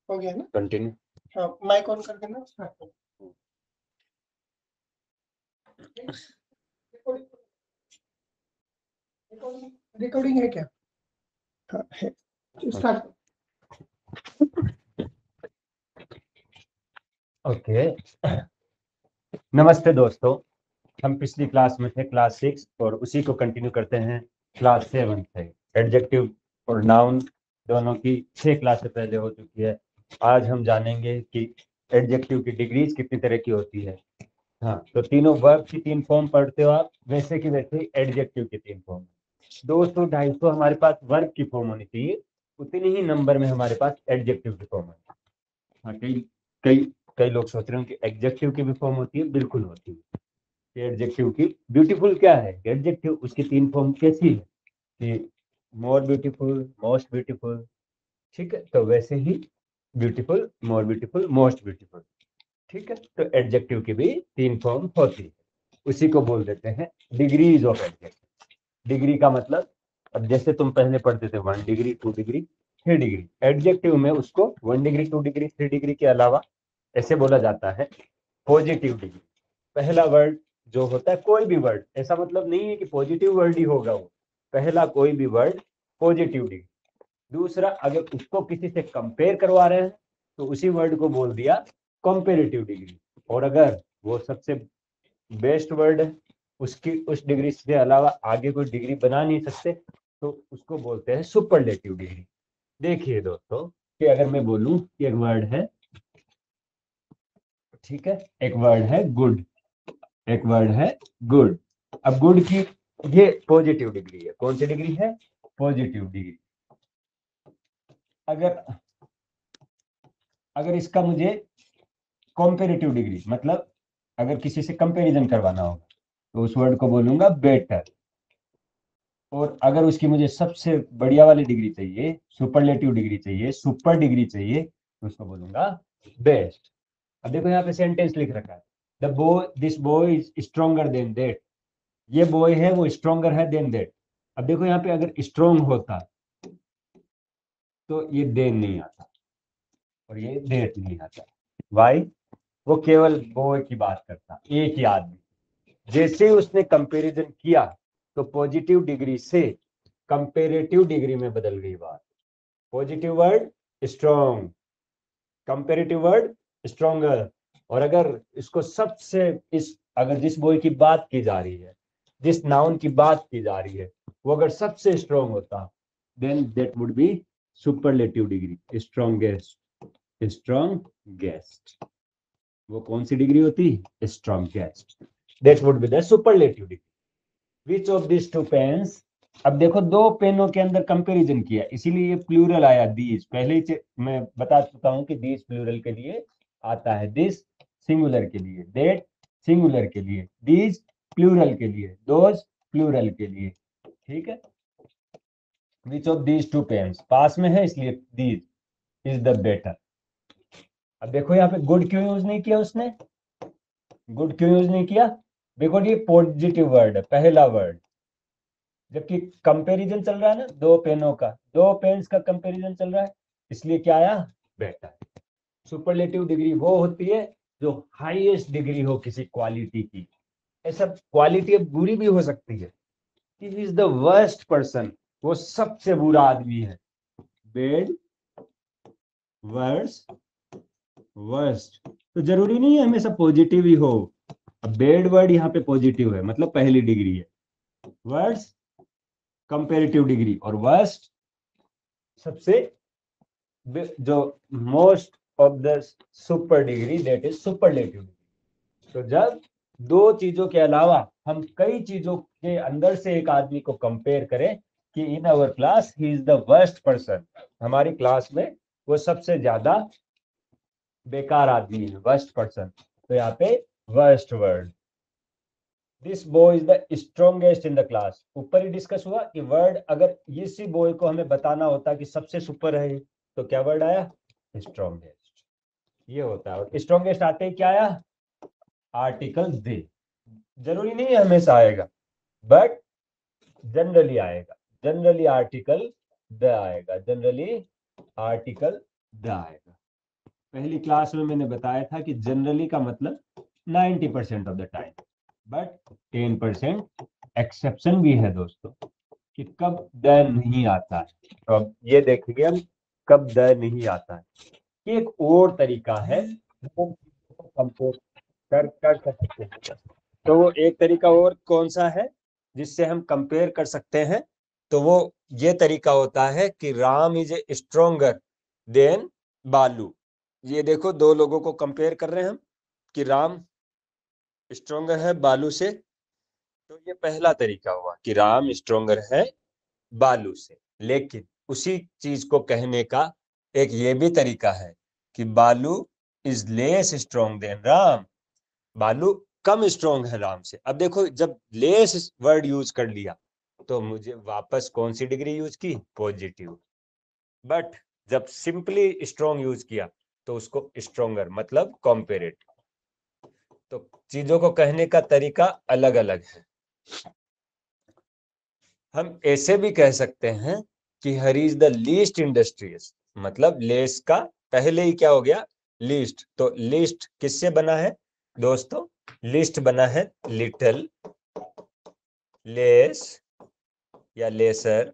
हो गया ना? कंटिन्यू। हाँ, माइक ऑन कर देना, स्टार्ट करो। रिकॉर्डिंग है क्या? हाँ है, स्टार्ट। ओके, नमस्ते दोस्तों। हम पिछली क्लास में थे, क्लास 6, और उसी को कंटिन्यू करते हैं क्लास 7 से। एडजेक्टिव और नाउन दोनों की 6 क्लासें पहले हो चुकी है। आज हम जानेंगे कि एडजेक्टिव की डिग्रीज कितनी तरह की होती है। हाँ, तो तीनों वर्ब की 3 फॉर्म पढ़ते हो आप, वैसे की वैसे एडजेक्टिव की 3 फॉर्म। 200 250 हमारे पास वर्ब की फॉर्म होनी चाहिए, उतनी ही नंबर में हमारे पास एडजेक्टिव की फॉर्म है। हाँ, कई कई कई लोग सोच रहे हैं कि एडजेक्टिव की भी फॉर्म होती है। बिल्कुल होती है। एडजेक्टिव की ब्यूटीफुल क्या है? एडजेक्टिव उसकी 3 फॉर्म कैसी है कि मोर ब्यूटीफुल, मोस्ट ब्यूटीफुल। ठीक है, तो वैसे ही beautiful, more beautiful, most beautiful. ठीक है, तो एडजेक्टिव की भी 3 फॉर्म होती है। उसी को बोल देते हैं डिग्रीज ऑफ एडजेक्टिव। डिग्री का मतलब, अब जैसे तुम पहले पढ़ते थे 1 डिग्री, 2 डिग्री, 3 डिग्री, एडजेक्टिव में उसको 1 डिग्री, 2 डिग्री, 3 डिग्री के अलावा ऐसे बोला जाता है पॉजिटिव डिग्री। पहला वर्ड जो होता है, कोई भी वर्ड, ऐसा मतलब नहीं है कि पॉजिटिव वर्ड ही होगा वो, पहला कोई भी वर्ड पॉजिटिव डिग्री। दूसरा, अगर उसको किसी से कंपेयर करवा रहे हैं तो उसी वर्ड को बोल दिया कंपेरेटिव डिग्री। और अगर वो सबसे बेस्ट वर्ड है, उसकी उस डिग्री से अलावा आगे कोई डिग्री बना नहीं सकते, तो उसको बोलते हैं सुपरलेटिव डिग्री। देखिए दोस्तों, कि अगर मैं बोलूं कि एक वर्ड है, ठीक है, एक वर्ड है गुड, एक वर्ड है गुड। अब गुड की ये पॉजिटिव डिग्री है। कौन सी डिग्री है? Positive degree. अगर अगर इसका मुझे कंपेरेटिव डिग्री, मतलब अगर किसी से कंपैरिजन करवाना होगा तो उस वर्ड को बोलूंगा बेटर। और अगर उसकी मुझे सबसे बढ़िया वाली डिग्री चाहिए, सुपरलेटिव डिग्री चाहिए, सुपर डिग्री चाहिए, तो उसको बोलूंगा बेस्ट। अब देखो यहाँ पे सेंटेंस लिख रखा है, the boy, this boy is stronger than that. ये बॉय है वो स्ट्रॉन्गर है देन दैट। अब देखो यहाँ पे अगर स्ट्रॉन्ग होता तो ये देन नहीं आता और ये दैट नहीं आता। वाई? वो केवल बॉय की बात करता, एक ही आदमी। जैसे उसने कंपैरिजन किया तो पॉजिटिव डिग्री से कंपेरेटिव डिग्री में बदल गई बात। Positive word strong, comparative word stronger. और अगर इसको सबसे, इस अगर जिस बॉय की बात की जा रही है, जिस नाउन की बात की जा रही है, वो अगर सबसे स्ट्रॉन्ग होता, then that would be superlative degree, strongest, strongest. वो कौन सी डिग्री होती? Strongest. That would be the superlative degree. Which of this two pens? अब देखो, दो पेनों के अंदर कंपैरिजन किया, इसीलिए ये प्लूरल आया दीज। पहले ही मैं बता चुका हूं कि दीज प्लूरल के लिए आता है, दिस सिंगुलर के लिए, दैट सिंगुलर के लिए, दीज प्लूरल के लिए, दोज प्लूरल के लिए। ठीक है, which of these two pens पास में है, इसलिए दीज इज द बेटर। अब देखो यहाँ पे गुड क्यों यूज नहीं किया उसने? गुड क्यों यूज नहीं किया? बिकॉज ये पॉजिटिव वर्ड है, पहला वर्ड। जबकि कंपैरिजन चल रहा है ना, दो पेनों का, दो पेन्स का कंपैरिजन चल रहा है, इसलिए क्या आया? बेटर। सुपरलेटिव डिग्री वो होती है जो हाईएस्ट डिग्री हो किसी क्वालिटी की। ऐसा क्वालिटी बुरी भी हो सकती है, ही इज द वर्स्ट पर्सन, वो सबसे बुरा आदमी है। बेड, वर्स्ट, वर्स्ट, तो जरूरी नहीं है हमेशा पॉजिटिव ही हो। अब बेड वर्ड यहाँ पे पॉजिटिव है, मतलब पहली डिग्री है, वर्स्ट कंपेरेटिव डिग्री, और वर्स्ट सबसे जो most of the super degree, that is superlative degree. तो जब दो चीजों के अलावा हम कई चीजों के अंदर से एक आदमी को कंपेयर करें कि in our class he is the worst person, हमारी क्लास में वो सबसे ज्यादा बेकार आदमी है, वर्स्ट पर्सन, तो यहाँ पे worst word. This boy is the strongest in the class. ऊपर ही डिस्कस हुआ कि वर्ड, अगर इसी बॉय को हमें बताना होता कि सबसे सुपर है, तो क्या वर्ड आया? स्ट्रॉन्गेस्ट। ये होता है। और स्ट्रॉन्गेस्ट आते ही क्या आया? आर्टिकल दे। जरूरी नहीं है हमेशा आएगा, बट जनरली आएगा। जनरली आर्टिकल द आएगा, जनरली आर्टिकल द आएगा। पहली क्लास में मैंने बताया था कि जनरली का मतलब 90% of the time, but 10% exception भी है दोस्तों, कि कब द नहीं आता है। तो अब ये देखेंगे हम कब द नहीं आता है। एक और तरीका है जो हम कंपेयर कर सकते हैं। तो वो एक तरीका और कौन सा है जिससे हम कंपेयर कर सकते हैं? तो वो ये तरीका होता है कि Ram is a stronger then बालू। ये देखो, दो लोगों को कंपेयर कर रहे हैं हम कि राम स्ट्रोंगर है बालू से। तो ये पहला तरीका हुआ कि राम स्ट्रोंगर है बालू से। लेकिन उसी चीज को कहने का एक ये भी तरीका है कि Balu is less strong than Ram. Balu कम स्ट्रोंग है राम से। अब देखो, जब लेस वर्ड यूज कर लिया तो मुझे वापस कौन सी डिग्री यूज की? पॉजिटिव। बट जब सिंपली स्ट्रोंग यूज किया तो उसको स्ट्रोंगर मतलब कॉम्पेरेटिव। तो चीजों को कहने का तरीका अलग अलग है। हम ऐसे भी कह सकते हैं कि हर इज द लीस्ट इंडस्ट्रियस, मतलब लेस का पहले ही क्या हो गया? लीस्ट। तो लीस्ट किससे बना है दोस्तों? लिस्ट बना है लिटिल, लेस या लेसर,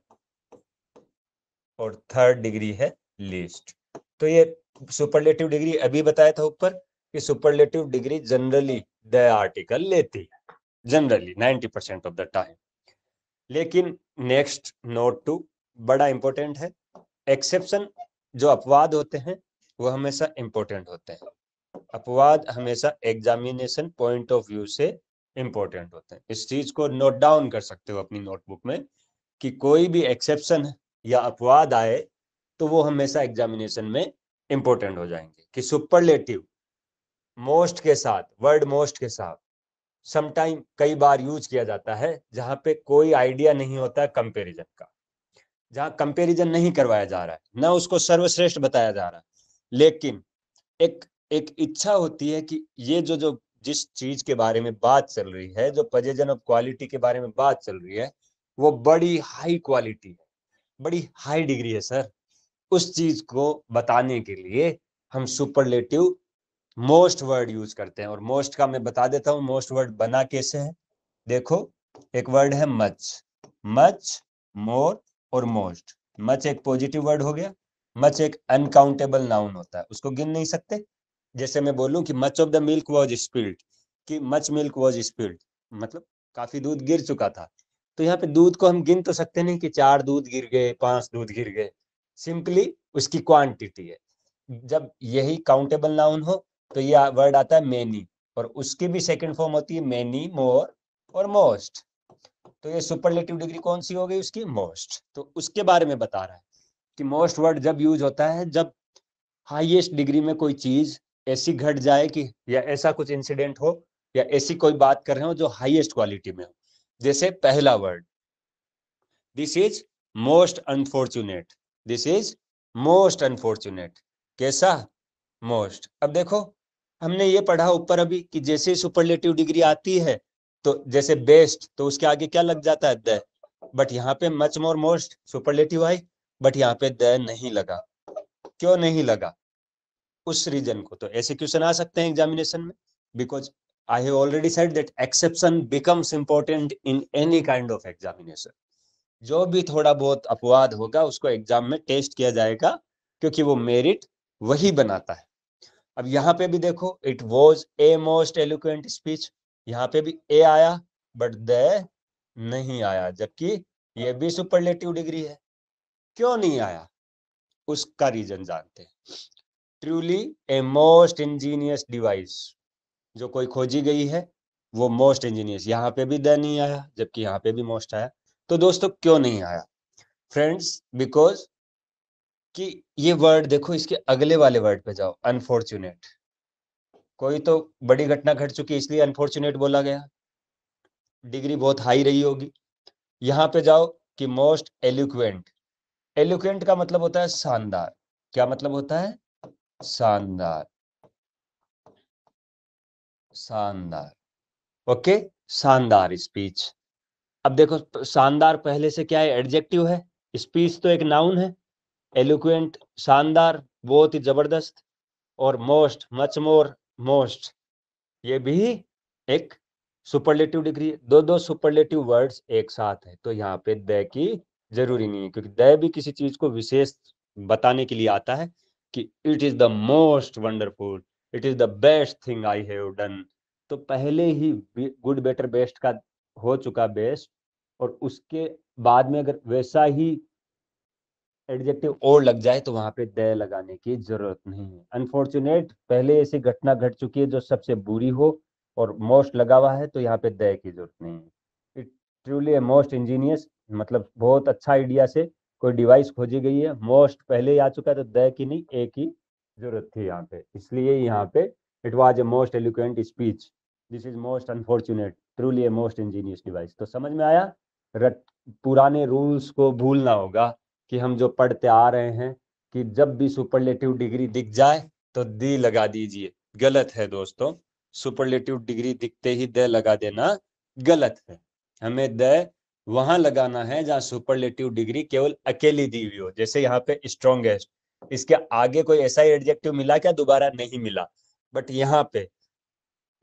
और थर्ड डिग्री है लीस्ट। तो ये सुपरलेटिव डिग्री अभी बताया था ऊपर कि superlative degree generally the article लेती है, जनरली 90% ऑफ द टाइम। लेकिन नेक्स्ट नोट टू बड़ा इंपॉर्टेंट है। एक्सेप्शन जो अपवाद होते हैं वो हमेशा इंपॉर्टेंट होते हैं। अपवाद हमेशा एग्जामिनेशन पॉइंट ऑफ व्यू से इंपॉर्टेंट होते हैं। इस चीज को नोट डाउन कर सकते हो अपनी नोटबुक में कि कोई भी एक्सेप्शन या अपवाद आए तो वो हमेशा एग्जामिनेशन में इंपॉर्टेंट हो जाएंगे। कि सुपरलेटिव मोस्ट के साथ, वर्ड मोस्ट के साथ समटाइम कई बार यूज किया जाता है जहां पे कोई आइडिया नहीं होता कंपैरिजन का, जहां कंपैरिजन नहीं करवाया जा रहा है, ना उसको सर्वश्रेष्ठ बताया जा रहा है, लेकिन एक एक इच्छा होती है कि ये जो जो जिस चीज के बारे में बात चल रही है, जो पोजीशन ऑफ क्वालिटी के बारे में बात चल रही है, वो बड़ी हाई क्वालिटी है, बड़ी हाई डिग्री है सर। उस चीज को बताने के लिए हम सुपरलेटिव मोस्ट वर्ड यूज करते हैं। और मोस्ट का मैं बता देता हूं मोस्ट वर्ड बना कैसे है। देखो, एक वर्ड है मच, मच, मोर और मोस्ट। मच एक पॉजिटिव वर्ड हो गया। मच एक अनकाउंटेबल नाउन होता है, उसको गिन नहीं सकते। जैसे मैं बोलूं कि much of the milk was spilled, कि मच मिल्क वॉज स्पिल्ड, मतलब काफी दूध गिर चुका था। तो यहाँ पे दूध को हम गिन तो सकते नहीं कि 4 दूध गिर गए, 5 दूध गिर गए। सिंपली उसकी क्वांटिटी है। जब यही काउंटेबल नाउन हो तो यह वर्ड आता है मेनी, और उसकी भी सेकंड फॉर्म होती है मेनी, मोर और मोस्ट। तो ये सुपरलेटिव डिग्री कौन सी हो गई उसकी? मोस्ट। तो उसके बारे में बता रहा है कि मोस्ट वर्ड जब यूज होता है जब हाईएस्ट डिग्री में कोई चीज ऐसी घट जाए कि, या ऐसा कुछ इंसिडेंट हो, या ऐसी कोई बात कर रहे हो जो हाईएस्ट क्वालिटी में हो। जैसे पहला word, this is most unfortunate, this is most unfortunate. कैसा? मोस्ट। अब देखो, हमने ये पढ़ा ऊपर अभी कि जैसे सुपरलेटिव डिग्री आती है तो जैसे बेस्ट, तो उसके आगे क्या लग जाता है? द। बट यहाँ पे much more most superlative I, but यहाँ पे द नहीं लगा। क्यों नहीं लगा? उस रीजन को तो ऐसे क्वेश्चन आ सकते हैं एग्जामिनेशन में, because I have already said that exception becomes important in any kind of examination. जो भी थोड़ा बहुत अपवाद होगा उसको एग्जाम में टेस्ट किया जाएगा, क्योंकि वो मेरिट वही बनाता है। अब यहाँ पे भी देखो, it was a most eloquent speech, यहाँ पे भी ए आया बट द नहीं आया, जबकि ये भी सुपरलेटिव डिग्री है। क्यों नहीं आया? उसका रीजन जानते हैं। Truly a most Angénieux device, जो कोई खोजी गई है वो मोस्ट इंजीनियस, यहाँ पे भी द नहीं आया जबकि यहाँ पे भी मोस्ट आया। तो दोस्तों क्यों नहीं आया फ्रेंड्स? बिकॉज कि ये वर्ड देखो, इसके अगले वाले वर्ड पे जाओ, अनफॉर्चुनेट। कोई तो बड़ी घटना घट चुकी है इसलिए अनफॉर्चुनेट बोला गया, डिग्री बहुत हाई रही होगी। यहाँ पे जाओ कि मोस्ट एलोक्वेंट, एलोक्वेंट का मतलब होता है शानदार। क्या मतलब होता है? शानदार, शानदार। ओके, शानदार स्पीच। अब देखो, शानदार पहले से क्या है? एडजेक्टिव है। स्पीच तो एक नाउन है। एलोक्वेंट शानदार, बहुत ही जबरदस्त। और मोस्ट, मच मोर, मोस्ट, ये भी एक सुपरलेटिव डिग्री है। दो दो सुपरलेटिव वर्ड्स एक साथ है, तो यहाँ पे द की जरूरी नहीं है, क्योंकि द भी किसी चीज को विशेष बताने के लिए आता है कि it is the most wonderful, it is the best thing I have done. तो पहले ही गुड बेटर बेस्ट का हो चुका बेस्ट, और उसके बाद में अगर वैसा ही एडजेक्टिव और लग जाए तो वहां पे द लगाने की जरूरत नहीं है। अनफॉर्चुनेट, पहले ऐसी घटना घट चुकी है जो सबसे बुरी हो और मोस्ट लगा हुआ है, तो यहाँ पे द की जरूरत नहीं है। It truly a most Angénieux, मतलब बहुत अच्छा आइडिया से कोई डिवाइस खोजी गई है, मोस्ट पहले ही आ चुका है, तो द की नहीं ए की जरूरत थी यहाँ पे, इसलिए यहाँ पे it was a most eloquent speech, this is most unfortunate, truly a most Angénieux device. तो समझ में आया, पुराने रूल्स को भूलना होगा कि हम जो पढ़ते आ रहे हैं कि जब भी सुपरलेटिव डिग्री दिख जाए तो दी लगा दीजिए, गलत है दोस्तों। सुपरलेटिव डिग्री दिखते ही द लगा देना गलत है। हमें द वहां लगाना है जहां सुपरलेटिव डिग्री केवल अकेली दी हुई हो, जैसे यहाँ पे स्ट्रॉन्गेस्ट, इसके आगे कोई ऐसा एडजेक्टिव मिला क्या? दोबारा नहीं मिला। बट यहाँ पे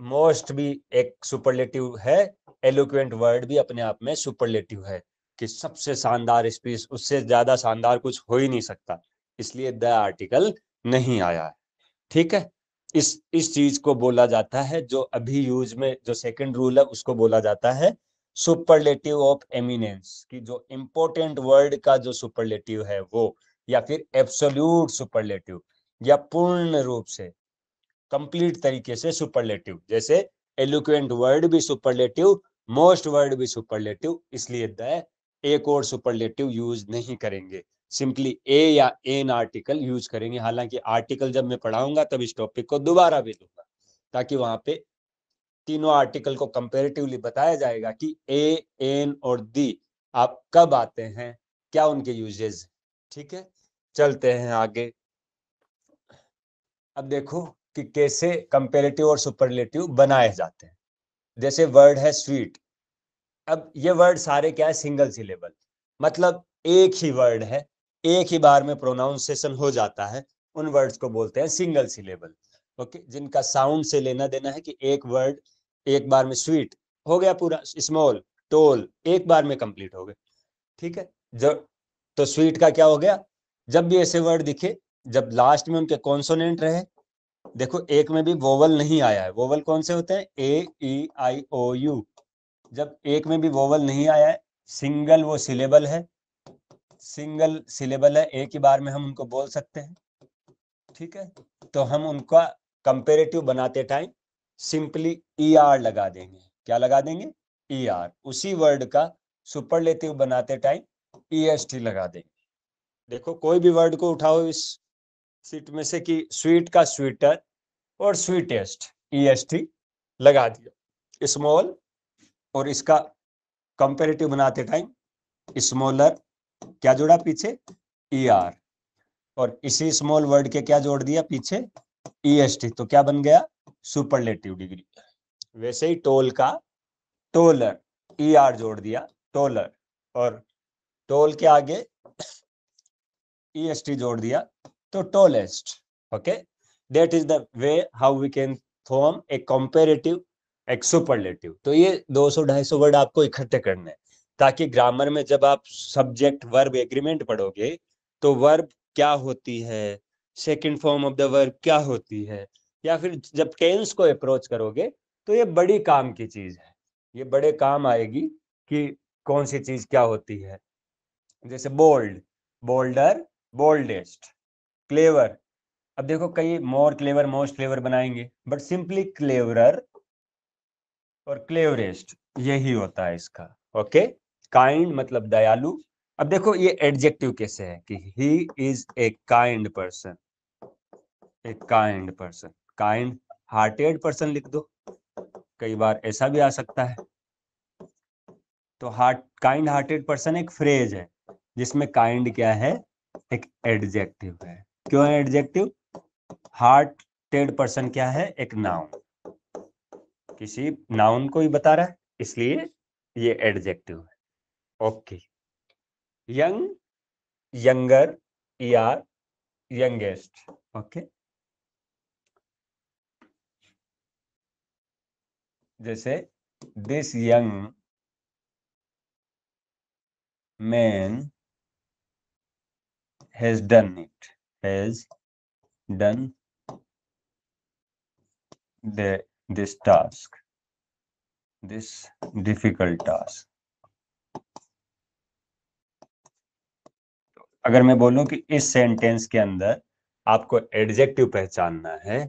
मोस्ट भी एक सुपरलेटिव है, एलोक्वेंट वर्ड भी अपने आप में सुपरलेटिव है, कि सबसे शानदार स्पीच, उससे ज्यादा शानदार कुछ हो ही नहीं सकता, इसलिए द आर्टिकल नहीं आया है। ठीक है, इस चीज को बोला जाता है, जो अभी यूज में जो सेकंड रूल है उसको बोला जाता है सुपरलेटिव ऑफ एमिनेंस, कि जो इंपॉर्टेंट वर्ड का जो सुपरलेटिव है वो, या फिर एब्सोल्यूट सुपरलेटिव, या पूर्ण रूप से कंप्लीट तरीके से सुपरलेटिव। जैसे एलोक्वेंट वर्ड भी सुपरलेटिव, मोस्ट वर्ड भी सुपरलेटिव, इसलिए द एक और सुपरलेटिव यूज नहीं करेंगे, सिंपली ए या एन आर्टिकल यूज करेंगे। हालांकि आर्टिकल जब मैं पढ़ाऊंगा तब इस टॉपिक को दोबारा भी दूंगा, ताकि वहां पे तीनों आर्टिकल को कंपेरेटिवली बताया जाएगा कि ए, एन और दी आप कब आते हैं, क्या उनके यूजेस। ठीक है, चलते हैं आगे। अब देखो कि कैसे कंपेरेटिव और सुपरलेटिव बनाए जाते हैं। जैसे वर्ड है स्वीट, अब ये वर्ड सारे क्या है? सिंगल सिलेबल, मतलब एक ही वर्ड है, एक ही बार में प्रोनाउंसिएशन हो जाता है, उन वर्ड्स को बोलते हैं सिंगल सिलेबल। ओके, जिनका साउंड से लेना देना है कि एक वर्ड एक बार में, स्वीट हो गया पूरा, स्मॉल, टोल एक बार में कंप्लीट हो गए। ठीक है, जब तो स्वीट का क्या हो गया? जब भी ऐसे वर्ड दिखे जब लास्ट में उनके कॉन्सोनेंट रहे, देखो एक में भी वोवल नहीं आया है, वोवल कौन से होते हैं? ए, ई, आई, ओ, यू। जब एक में भी वोवल नहीं आया है, सिंगल वो सिलेबल है, सिंगल सिलेबल है, एक ही बार में हम उनको बोल सकते हैं। ठीक है, तो हम उनका कंपेरेटिव बनाते टाइम सिंपली ई आर लगा देंगे। क्या लगा देंगे? E R. उसी वर्ड का सुपरलेटिव बनाते टाइम ई एस टी लगा देंगे। देखो कोई भी वर्ड को उठाओ इस सीट में से, कि स्वीट का स्वीटर और स्वीटेस्ट, ई एस टी लगा दिया। स्मॉल और इसका कंपेरेटिव बनाते टाइम स्मॉलर, क्या जोड़ा पीछे? E R. और इसी स्मॉल वर्ड के क्या जोड़ दिया पीछे? E S T. तो क्या बन गया? Superlative degree. वैसे ही टोल का टोलर, ई आर जोड़ दिया, टोलर, और टोल के आगे ई एस टी जोड़ दिया, तो tallest. Okay, that is the way how we can form a comparative, एक सुपरलेटिव। तो ये 200-250 वर्ड आपको इकट्ठे करने हैं, ताकि ग्रामर में जब आप सब्जेक्ट वर्ब एग्रीमेंट पढ़ोगे तो वर्ब क्या होती है, second form of the verb क्या होती है, या फिर जब टेंस को अप्रोच करोगे तो ये बड़ी काम की चीज है, ये बड़े काम आएगी कि कौन सी चीज क्या होती है। जैसे बोल्ड, बोल्डर, बोल्डेस्ट, क्लेवर। अब देखो कई मोर क्लेवर, मोस्ट क्लेवर बनाएंगे, बट सिंपली क्लेवरर और क्लेवरेस्ट यही होता है इसका। ओके, काइंड मतलब दयालु। अब देखो ये एडजेक्टिव कैसे है कि he is a kind person, a kind person, kind hearted person लिख दो, कई बार ऐसा भी आ सकता है। तो हार्ट, काइंड हार्टेड पर्सन एक फ्रेज है जिसमें काइंड क्या है? एक एडजेक्टिव है। क्यों है एडजेक्टिव? हार्टेड पर्सन क्या है? एक नाउन, किसी नाउन को ही बता रहा है, इसलिए ये एडजेक्टिव है। ओके, यंग, यंगर, यार, यंगेस्ट। ओके, जैसे this young man has done it, has done this task, this difficult task. अगर मैं बोलूं कि इस सेंटेंस के अंदर आपको एडजेक्टिव पहचानना है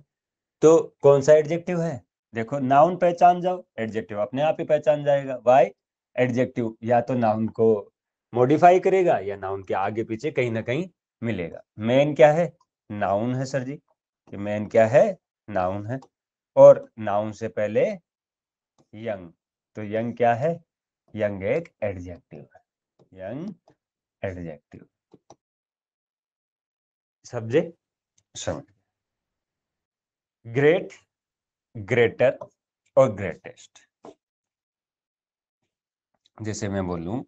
तो कौन सा एडजेक्टिव है? देखो, नाउन पहचान जाओ, एडजेक्टिव अपने आप ही पहचान जाएगा। वाई? एडजेक्टिव या तो नाउन को मॉडिफाई करेगा या नाउन के आगे पीछे कहीं ना कहीं मिलेगा। मेन क्या है? नाउन है सर जी। मेन क्या है? नाउन है। और नाउन से पहले यंग, तो यंग क्या है? यंग एक एडजेक्टिव है, यंग एडजेक्टिव। सब्जेक्ट समझ। ग्रेट, ग्रेटर और ग्रेटेस्ट। जैसे मैं बोलूं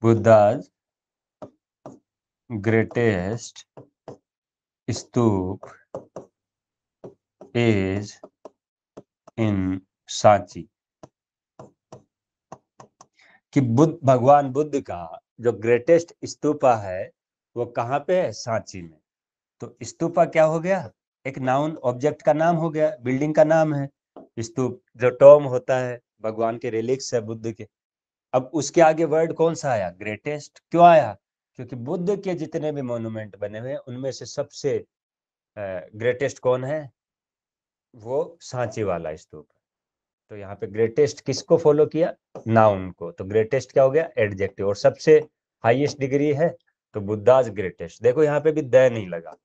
बुद्धा's greatest stupa is in Sanchi. कि भगवान बुद्ध का जो ग्रेटेस्ट स्तूपा है वो कहाँ पे है? सांची में। तो स्तूपा क्या हो गया? एक नाउन, ऑब्जेक्ट का नाम हो गया, बिल्डिंग का नाम है। स्तूप जो टॉम होता है, भगवान के रिलिक्स है बुद्ध के। अब उसके आगे वर्ड कौन सा आया? ग्रेटेस्ट। क्यों आया? क्योंकि बुद्ध के जितने भी मॉन्यूमेंट बने हुए हैं उनमें से सबसे ग्रेटेस्ट कौन है? वो सांची वाला स्तूप। तो यहाँ पे ग्रेटेस्ट किसको फॉलो किया? नाउन को। तो ग्रेटेस्ट क्या हो गया? एडजेक्टिव। और सबसे हाईएस्ट डिग्री है तो बुद्धाज ग्रेटेस्ट। देखो यहाँ पे भी द नहीं लगा,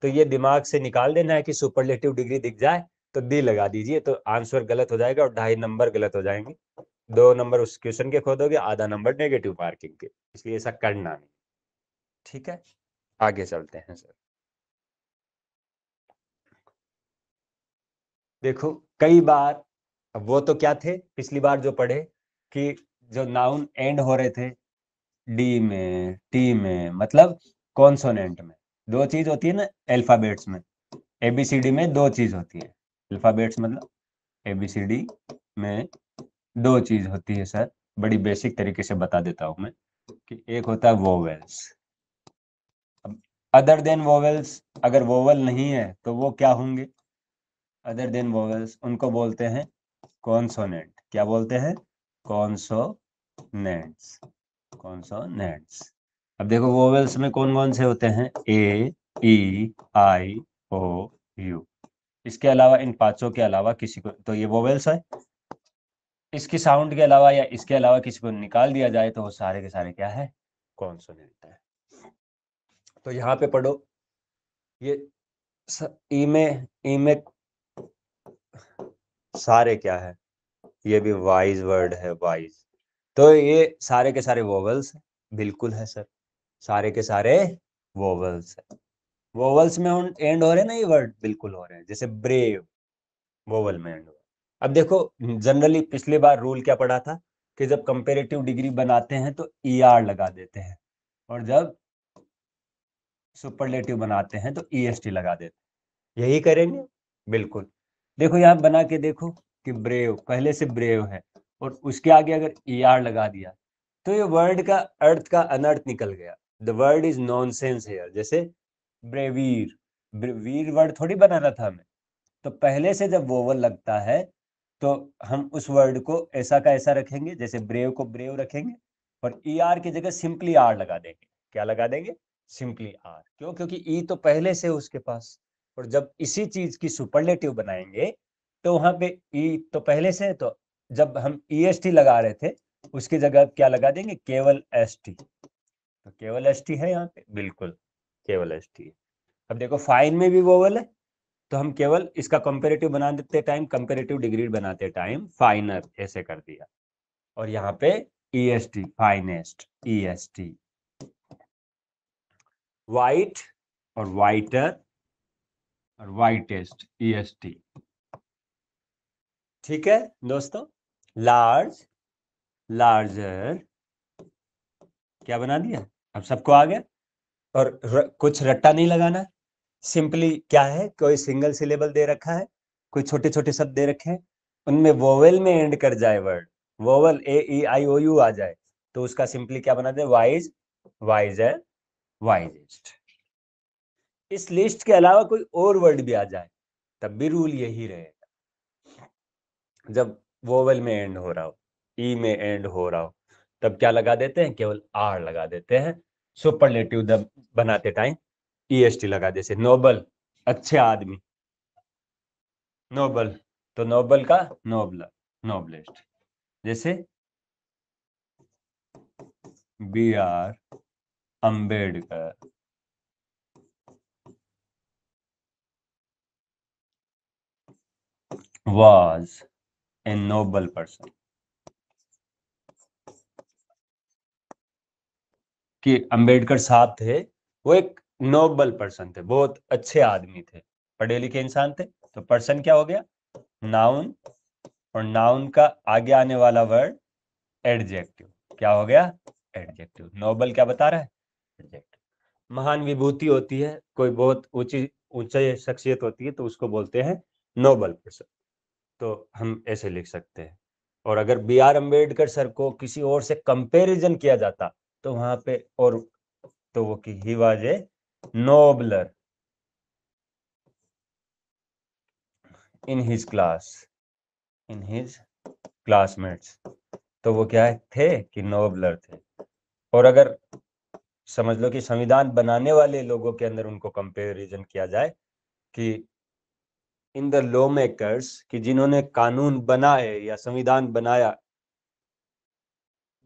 तो ये दिमाग से निकाल देना है कि सुपरलेटिव डिग्री दिख जाए तो दी लगा दीजिए, तो आंसर गलत हो जाएगा और 2.5 नंबर गलत हो जाएंगे। 2 नंबर उस क्वेश्चन के खो दोगे, आधा नंबर नेगेटिव मार्किंग के। इसलिए ऐसा करना नहीं। ठीक है, आगे चलते हैं सर। देखो कई बार, वो तो क्या थे पिछली बार जो पढ़े कि जो नाउन एंड हो रहे थे डी में, टी में, मतलब कॉन्सोनेंट में। दो चीज होती है ना अल्फाबेट्स में, एबीसीडी में दो चीज होती है। अल्फाबेट्स मतलब एबीसीडी में दो चीज होती है सर। बड़ी बेसिक तरीके से बता देता हूं मैं कि एक होता है वोवेल्स। अब अदर देन वोवेल्स, अगर वोवल नहीं है तो वो क्या होंगे? अदर देन वोवेल्स उनको बोलते हैं कॉन्सोनेंट। क्या बोलते हैं? Consonants, consonants. अब देखो वोवेल्स में कौन कौन से होते हैं? ए, ई, आई, ओ, यू। इसके अलावा, इन पांचों के अलावा किसी को, तो ये वोवेल्स है। इसकी साउंड के अलावा या इसके अलावा किसी को निकाल दिया जाए तो वो सारे के सारे क्या है? कॉन्सोनेंट है। तो यहाँ पे पढ़ो, ये ई में सारे क्या है? ये भी वाइज वर्ड है, वाइज। तो ये सारे के सारे वोवल्स बिल्कुल है सर, सारे के सारे वोवल्स है। वोवल्स में एंड हो रहे हैं ना ये वर्ड, बिल्कुल हो रहे हैं। जैसे ब्रेव, वोवल में एंड हो। अब देखो जनरली पिछली बार रूल क्या पढ़ा था कि जब कंपेरेटिव डिग्री बनाते हैं तो ER लगा देते हैं, और जब सुपरलेटिव बनाते हैं तो EST लगा देते हैं। यही करेंगे बिल्कुल। देखो यहाँ बना के देखो कि ब्रेव, पहले से ब्रेव है और उसके आगे अगर ER लगा दिया तो ये वर्ड का अर्थ का अनर्थ निकल गया। The word is nonsense here. जैसे ब्रेवीर, वीर वर्ड थोड़ी बनाना था हमें। तो पहले से जब वोवल लगता है तो हम उस वर्ड को ऐसा का ऐसा रखेंगे, जैसे ब्रेव को ब्रेव रखेंगे और ER की जगह सिंपली R लगा देंगे। क्या लगा देंगे? Simply R। क्यों? क्योंकि ई तो पहले से उसके पास। और जब इसी चीज की सुपरलेटिव बनाएंगे तो वहां पे ई तो पहले से है, तो जब हम EST लगा रहे थे उसकी जगह क्या लगा देंगे? केवल ST। तो केवल ST है यहाँ पे, बिल्कुल केवल ST है। अब देखो फाइन में भी वोवल है तो हम केवल इसका कंपेरेटिव बनाते टाइम, कंपेरेटिव डिग्री बनाते टाइम फाइनर ऐसे कर दिया। और यहाँ पे EST, फाइनेस्ट, EST। वाइट और वाइटर और वाइटेस्ट, EST। ठीक है दोस्तों। लार्ज, लार्जर, क्या बना दिया? अब सबको आ गया। और कुछ रट्टा नहीं लगाना, सिंपली क्या है, कोई सिंगल सिलेबल दे रखा है, कोई छोटे छोटे शब्द दे रखे हैं, उनमें वोवेल में एंड कर जाए वर्ड, वोवेल AEIOU आ जाए, तो उसका सिंपली क्या बना दे, वाइज, वाइजर, वाइजेस्ट। इस लिस्ट के अलावा कोई और वर्ड भी आ जाए तब भी रूल यही रहेगा, जब वोवेल में एंड हो रहा हो, ई में एंड हो रहा हो, तब क्या लगा देते हैं, केवल आर लगा देते हैं। सुपरलेटिव बनाते टाइम EST लगा, जैसे नोबल, अच्छे आदमी, नोबल, तो नोबल का नोबलर, नोबलेस्ट। जैसे BR Ambedkar was a noble person, कि अंबेडकर साहब थे वो एक नोबल पर्सन थे, बहुत अच्छे आदमी थे, पढ़े लिखे इंसान थे। तो पर्सन क्या हो गया, नाउन, और नाउन का आगे आने वाला वर्ड एडजेक्टिव, क्या हो गया, एडजेक्टिव। नोबल क्या बता रहा है, एडजेक्टिव। महान विभूति होती है, कोई बहुत ऊंची शख्सियत होती है, तो उसको बोलते हैं नोबल पर्सन, तो हम ऐसे लिख सकते हैं। और अगर BR अंबेडकर सर को किसी और से कंपैरिजन किया जाता तो वहां पे और, तो वो कि he was a नोबलर in his class, in his classmates, तो वो क्या थे कि नोबलर थे। और अगर समझ लो कि संविधान बनाने वाले लोगों के अंदर उनको कंपैरिजन किया जाए कि इन द लॉ मेकर्स, कि जिन्होंने कानून बनाए या संविधान बनाया,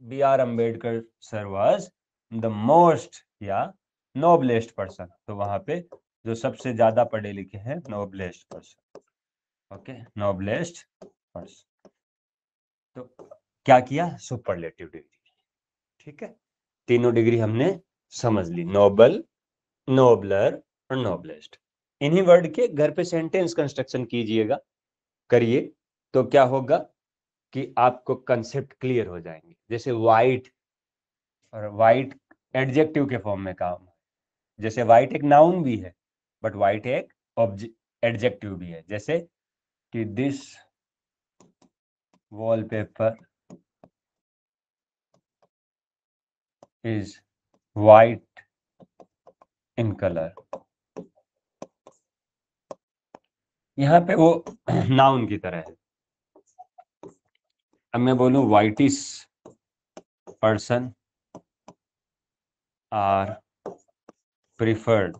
BR Ambedkar sir was the most या नोबलेस्ट पर्सन, तो वहां पे जो सबसे ज्यादा पढ़े लिखे हैं, noblest person, okay, noblest person. तो क्या किया, सुपरलेटिव डिग्री, ठीक है। तीनों डिग्री हमने समझ ली, नोबल, नोबलर और नोबलेस्ट। इन्हीं वर्ड के घर पे सेंटेंस कंस्ट्रक्शन कीजिएगा, करिए, तो क्या होगा कि आपको कंसेप्ट क्लियर हो जाएंगे। जैसे वाइट, और वाइट एडजेक्टिव के फॉर्म में काम, जैसे वाइट एक नाउन भी है, बट वाइट एक एडजेक्टिव भी है। जैसे कि this wallpaper is white in colour, यहाँ पे वो नाउन की तरह है। अब मैं बोलूं whitish person are preferred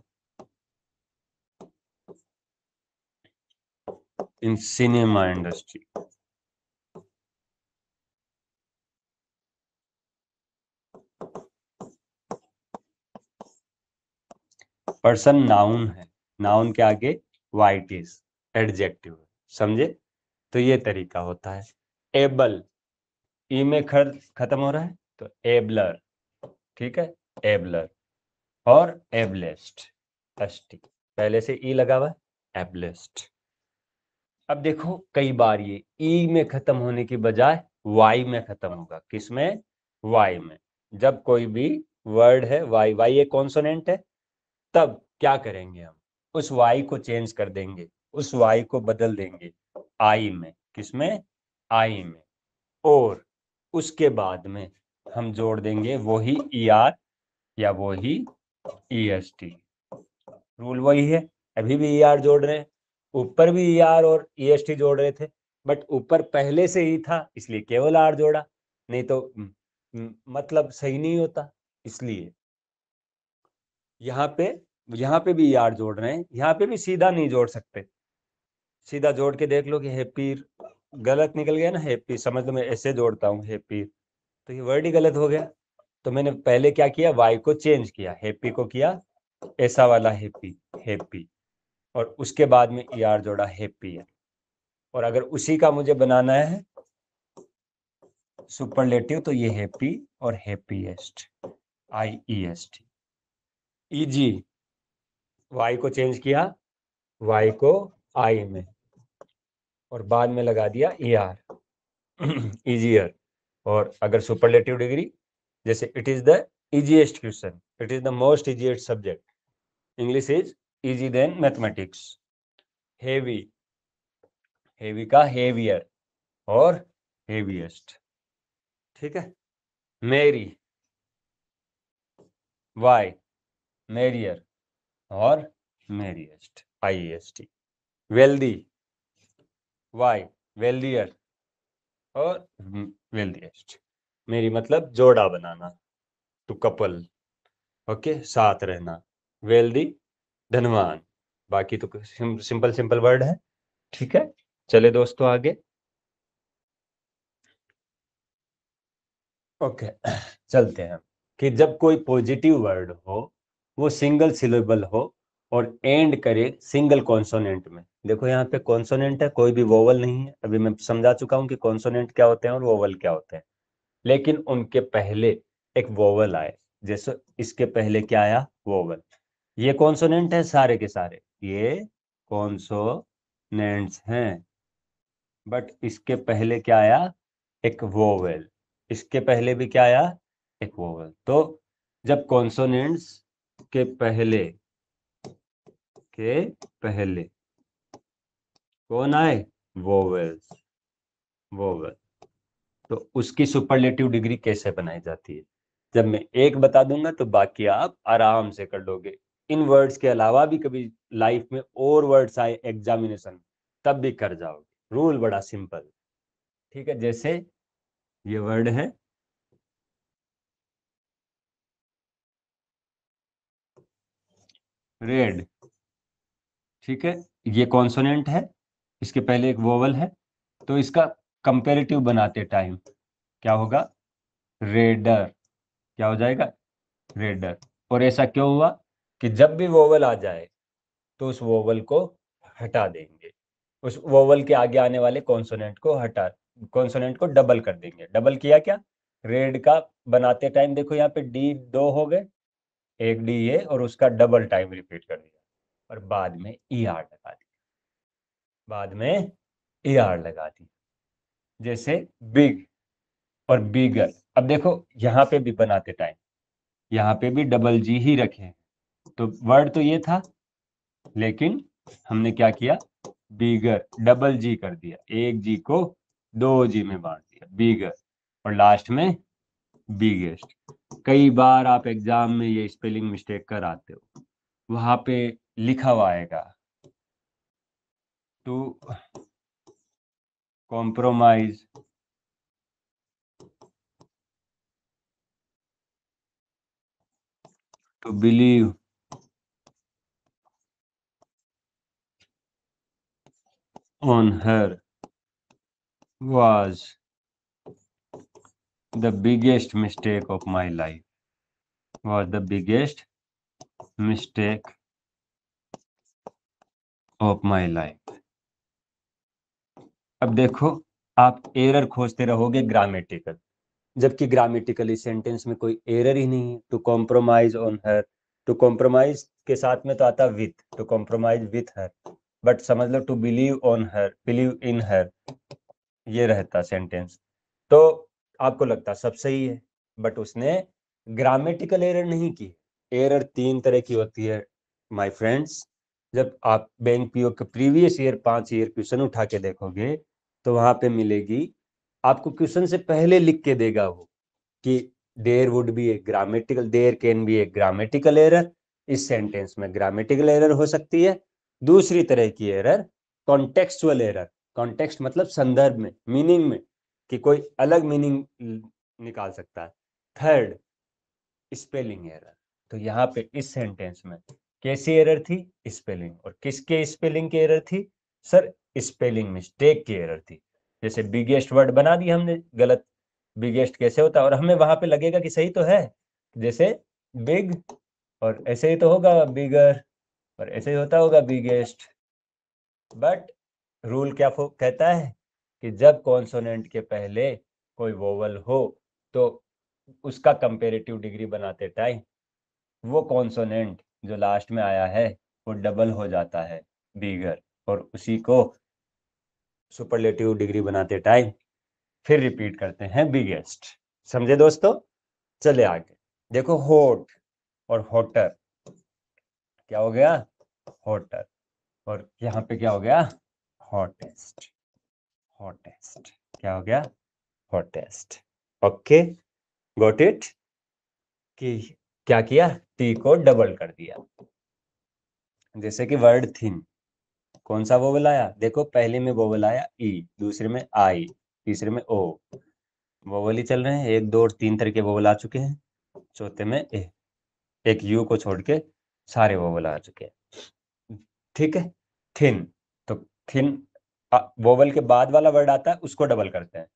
in cinema industry, person noun है, नाउन के आगे वाइट इज एडजेक्टिव, समझे। तो ये तरीका होता है। एबल, ई में खत्म हो रहा है, तो एबलर, ठीक है, एबलर। और एबलेस्ट, एसटी, पहले से ई लगा हुआ है, एबलेस्ट। अब देखो कई बार ये ई में खत्म होने की बजाय वाई में खत्म होगा, किसमें, वाई में। जब कोई भी वर्ड है वाई, वाई एक कॉन्सोनेंट है, तब क्या करेंगे हम, उस वाई को चेंज कर देंगे, उस वाई को बदल देंगे आई में, किसमें, आई में। और उसके बाद में हम जोड़ देंगे वही ER या वही EST, रूल वही है। अभी भी ER जोड़ रहे हैं, ऊपर भी ER और EST जोड़ रहे थे, बट ऊपर पहले से ही था इसलिए केवल R जोड़ा, नहीं तो मतलब सही नहीं होता। इसलिए यहाँ पे भी ER जोड़ रहे हैं, यहाँ पे भी सीधा नहीं जोड़ सकते, सीधा जोड़ के देख लो कि हैप्पी गलत निकल गया ना, हैप्पी समझ लो मैं ऐसे जोड़ता हूँ हैप्पी, तो ये वर्ड ही गलत हो गया। तो मैंने पहले क्या किया, वाई को चेंज किया, हैप्पी को किया ऐसा वाला हैप्पी, हैप्पी, और उसके बाद में ER जोड़ा, हैप्पी है। और अगर उसी का मुझे बनाना है सुपरलेटिव, तो ये हैप्पी और हैप्पीएस्ट, IEST। इजी, वाई को चेंज किया, वाई को आई में, और बाद में लगा दिया ER, इजियर। और अगर सुपरलेटिव डिग्री, जैसे it is the easiest question. It is the most easiest subject. English is easy than mathematics. Heavy, heavy का heavier और heaviest. ठीक है. Merry, why, merrier और merriest, IEST. Wealthy, why, wealthier और wealthiest. मेरी मतलब जोड़ा बनाना, टू कपल, ओके, साथ रहना. वेल्दी, धनवान. बाकी तो सिंपल सिंपल वर्ड है. ठीक है, चले दोस्तों आगे. ओके, चलते हैं. कि जब कोई पॉजिटिव वर्ड हो, वो सिंगल सिलेबल हो और एंड करे सिंगल कॉन्सोनेंट में. देखो यहाँ पे कॉन्सोनेंट है, कोई भी वोवल नहीं है. अभी मैं समझा चुका हूँ कि कॉन्सोनेंट क्या होते हैं और वोवल क्या होते हैं. लेकिन उनके पहले एक वोवल आए. जैसे इसके पहले क्या आया, वोवल. ये कॉन्सोनेंट है सारे के सारे, ये कॉन्सोनेंट्स हैं. बट इसके पहले क्या आया, एक वोवेल. इसके पहले भी क्या आया, एक वोवेल. तो जब कॉन्सोनेंट्स के पहले कौन आए, वोवेल्स, वोवेल, तो उसकी सुपरलेटिव डिग्री कैसे बनाई जाती है. जब मैं एक बता दूंगा तो बाकी आप आराम से कर लोगे. इन वर्ड्स के अलावा भी कभी लाइफ में और वर्ड्स आए एग्जामिनेशन, तब भी कर जाओगे. रूल बड़ा सिंपल. ठीक है, जैसे ये वर्ड है रेड. ठीक है, ये कॉन्सोनेंट है, इसके पहले एक वोवल है. तो इसका कंपेरेटिव बनाते टाइम क्या होगा, रेडर. क्या हो जाएगा, रेडर. और ऐसा क्यों हुआ कि जब भी वोवल आ जाए तो उस वोवल को हटा देंगे, उस वोवल के आगे आने वाले कॉन्सोनेंट को हटा, कॉन्सोनेंट को डबल कर देंगे. डबल किया क्या, रेड का बनाते टाइम देखो यहाँ पे डी दो हो गए, एक डी ये और उसका डबल टाइम रिपीट कर दिया और बाद में ई आर लगा दिया, बाद में ई आर लगा दी. जैसे बिग और बिगर. अब देखो यहाँ पे भी बनाते टाइम यहाँ पे भी डबल जी ही रखे हैं. तो वर्ड तो ये था, लेकिन हमने क्या किया, बिगर डबल जी कर दिया, एक जी को दो जी में बांट दिया, बिगर. और लास्ट में बिगेस्ट. कई बार आप एग्जाम में ये स्पेलिंग मिस्टेक कर आते हो. वहां पे लिखा हुआ आएगा to compromise to believe on her was the biggest mistake of my life. Was the biggest mistake of my life. अब देखो, आप एरर खोजते रहोगे ग्रामेटिकल, जबकि ग्रामेटिकली सेंटेंस में कोई एरर ही नहीं है. To compromise on her, to compromise के साथ में तो आता with, to compromise with her. But समझ लो to believe on her, believe in her, ये रहता सेंटेंस. तो आपको लगता सब सही है, बट उसने ग्रामेटिकल एरर नहीं की. एरर तीन तरह की होती है माय फ्रेंड्स. जब आप बैंक पीओ के प्रीवियस ईयर 5 ईयर क्वेश्चन उठा के देखोगे तो वहां पे मिलेगी, आपको क्वेश्चन से पहले लिख के देगा वो कि there would be a grammatical, there can be a grammatical error. इस सेंटेंस में ग्रामेटिकल एरर हो सकती है. दूसरी तरह की एरर कॉन्टेक्सुअल एरर. कॉन्टेक्स्ट मतलब संदर्भ में, मीनिंग में, कि कोई अलग मीनिंग निकाल सकता है. Third, spelling error. तो यहाँ पे इस सेंटेंस में कैसी एरर थी, स्पेलिंग. और किसके स्पेलिंग की एरर थी, सर स्पेलिंग मिस्टेक की एरर थी. जैसे बिगेस्ट वर्ड बना दिया हमने गलत. बिगेस्ट कैसे होता है, और हमें वहां पे लगेगा कि सही तो है, जैसे बिग, और ऐसे ही तो होगा बिगर, और ऐसे ही होता होगा बिगेस्ट. बट रूल क्या कहता है कि जब कॉन्सोनेंट के पहले कोई वोवल हो तो उसका कंपेरेटिव डिग्री बनाते टाइम वो कॉन्सोनेंट जो लास्ट में आया है वो डबल हो जाता है, बिगर. और उसी को सुपरलेटिव डिग्री बनाते टाइम फिर रिपीट करते हैं बिगेस्ट. समझे दोस्तों, चले आगे. देखो हॉट और हॉटर, क्या हो गया? हॉटर। और यहाँ पे क्या हो गया? हॉटेस्ट। हॉटेस्ट क्या हो गया? हॉटेस्ट। Okay, got it? कि क्या किया? टी को डबल कर दिया। जैसे कि वर्ड थिन, कौन सा वोवल आया? देखो पहले में वोवल आया ई, दूसरे में आई, तीसरे में ओ। वोवल ही चल रहे हैं, 1 2 और 3 तरह के वोवल आ चुके हैं। चौथे में ए, एक यू को छोड़ के सारे वोवल आ चुके हैं। ठीक है, थिन। तो थिन वोवल के बाद वाला वर्ड आता है उसको डबल करते हैं।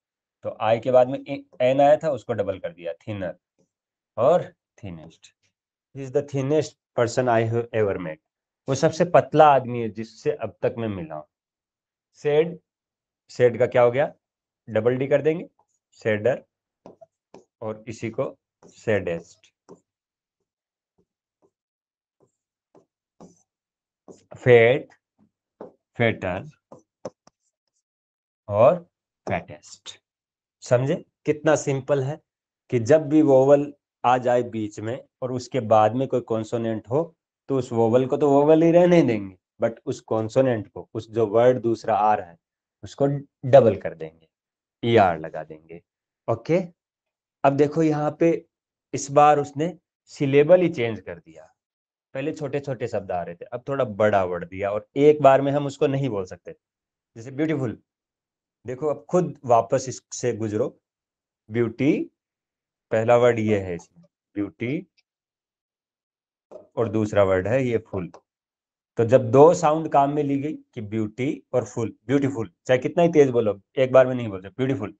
तो आई के बाद में एन आया था, उसको डबल कर दिया, थिनर और thinnest. Is the thinnest person I have ever met. वो सबसे पतला आदमी है जिससे अब तक मैं मिला हूं। सेड, सेड का क्या हो गया? डबल डी कर देंगे, सेडर, और इसी को सेडेस्ट। फेट, फेटर और फैटेस्ट। समझे कितना सिंपल है? कि जब भी वोवल आ जाए बीच में और उसके बाद में कोई कॉन्सोनेंट हो, तो उस वोवल को तो वोवल ही रहने देंगे, बट उस कॉन्सोनेंट को, उस जो वर्ड दूसरा आ रहा है उसको डबल कर देंगे, ER लगा देंगे। ओके, अब देखो यहाँ पे इस बार उसने सिलेबल ही चेंज कर दिया। पहले छोटे छोटे शब्द आ रहे थे, अब थोड़ा बड़ा वर्ड दिया, और एक बार में हम उसको नहीं बोल सकते। जैसे ब्यूटीफुल, देखो अब खुद वापस इससे गुजरो। ब्यूटी, पहला वर्ड ये है इसमें, ब्यूटी, और दूसरा वर्ड है ये फुल। तो जब दो साउंड काम में ली गई कि ब्यूटी और फुल, ब्यूटीफुल, चाहे कितना ही तेज बोलो, एक बार में नहीं बोलते ब्यूटीफुल,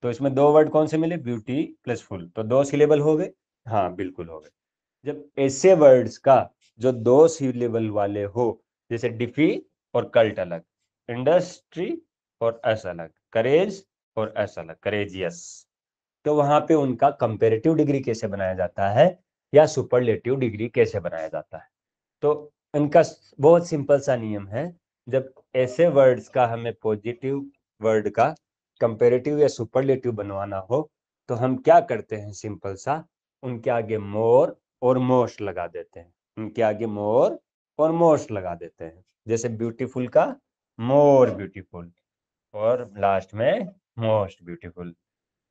तो इसमें दो वर्ड कौन से मिले? ब्यूटी प्लस फुल, तो 2 सिलेबल हो गए। हाँ बिल्कुल हो गए। जब ऐसे वर्ड्स का जो 2 सिलेबल वाले हो, जैसे डिफी और कल्ट अलग, इंडस्ट्री और एस अलग, करेज और एस अलग, करेजियस, तो वहां पे उनका कंपेरेटिव डिग्री कैसे बनाया जाता है या सुपरलेटिव डिग्री कैसे बनाया जाता है? तो इनका बहुत सिंपल सा नियम है। जब ऐसे वर्ड्स का हमें पॉजिटिव वर्ड का कंपेरेटिव या सुपरलेटिव बनवाना हो, तो हम क्या करते हैं? सिंपल सा, उनके आगे मोर और मोस्ट लगा देते हैं। उनके आगे मोर और मोस्ट लगा देते हैं। जैसे ब्यूटीफुल का मोर ब्यूटीफुल, और लास्ट में मोस्ट ब्यूटीफुल।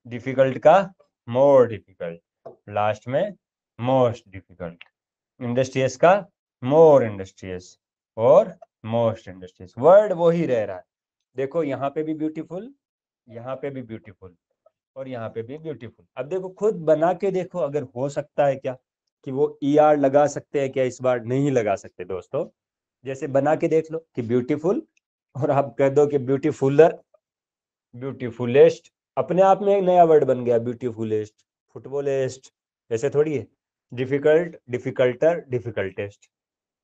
डिफिकल्ट का मोर डिफिकल्ट, लास्ट में मोस्ट डिफिकल्ट। इंडस्ट्रियस का मोर इंडस्ट्रियस और मोस्ट इंडस्ट्रियस। वर्ड वो ही रह रहा है। देखो यहाँ पे भी ब्यूटीफुल, यहाँ पे भी ब्यूटीफुल, और यहाँ पे भी ब्यूटीफुल। अब देखो खुद बना के देखो, अगर हो सकता है क्या कि वो ER लगा सकते हैं क्या? इस बार नहीं लगा सकते दोस्तों। जैसे बना के देख लो कि ब्यूटीफुल, और आप कह दो कि ब्यूटीफुलर, ब्यूटीफुलेस्ट, अपने आप में एक नया वर्ड बन गया, ब्यूटीफुलेस्ट, फुटबॉलेस्ट। ऐसे थोड़ी है। डिफिकल्ट, डिफिकल्टर, डिफिकल्टेस्ट।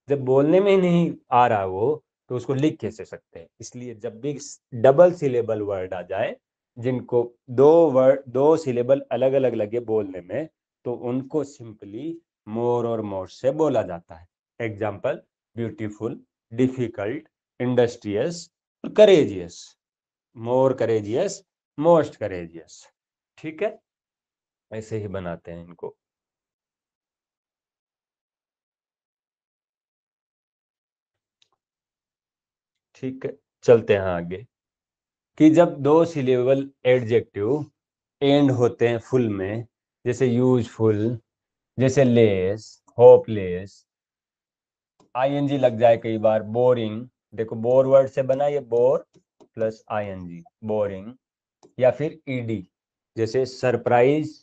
जब बोलने में ही नहीं आ रहा वो, तो उसको लिख कैसे सकते हैं? इसलिए जब भी डबल सिलेबल वर्ड आ जाए, जिनको दो सिलेबल अलग अलग लगे बोलने में, तो उनको सिंपली मोर और मोर से बोला जाता है। Example, beautiful, difficult, industrious, courageous. More courageous, most courageous. ठीक है, ऐसे ही बनाते हैं इनको। ठीक है, चलते हैं आगे। कि जब 2 सिलेबल एडजेक्टिव एंड होते हैं फुल में, जैसे यूजफुल, जैसे लेस, होपलेस, ING लग जाए कई बार, बोरिंग। देखो बोर वर्ड से बना ये, बोर प्लस ING, बोरिंग। या फिर ED, जैसे सरप्राइज,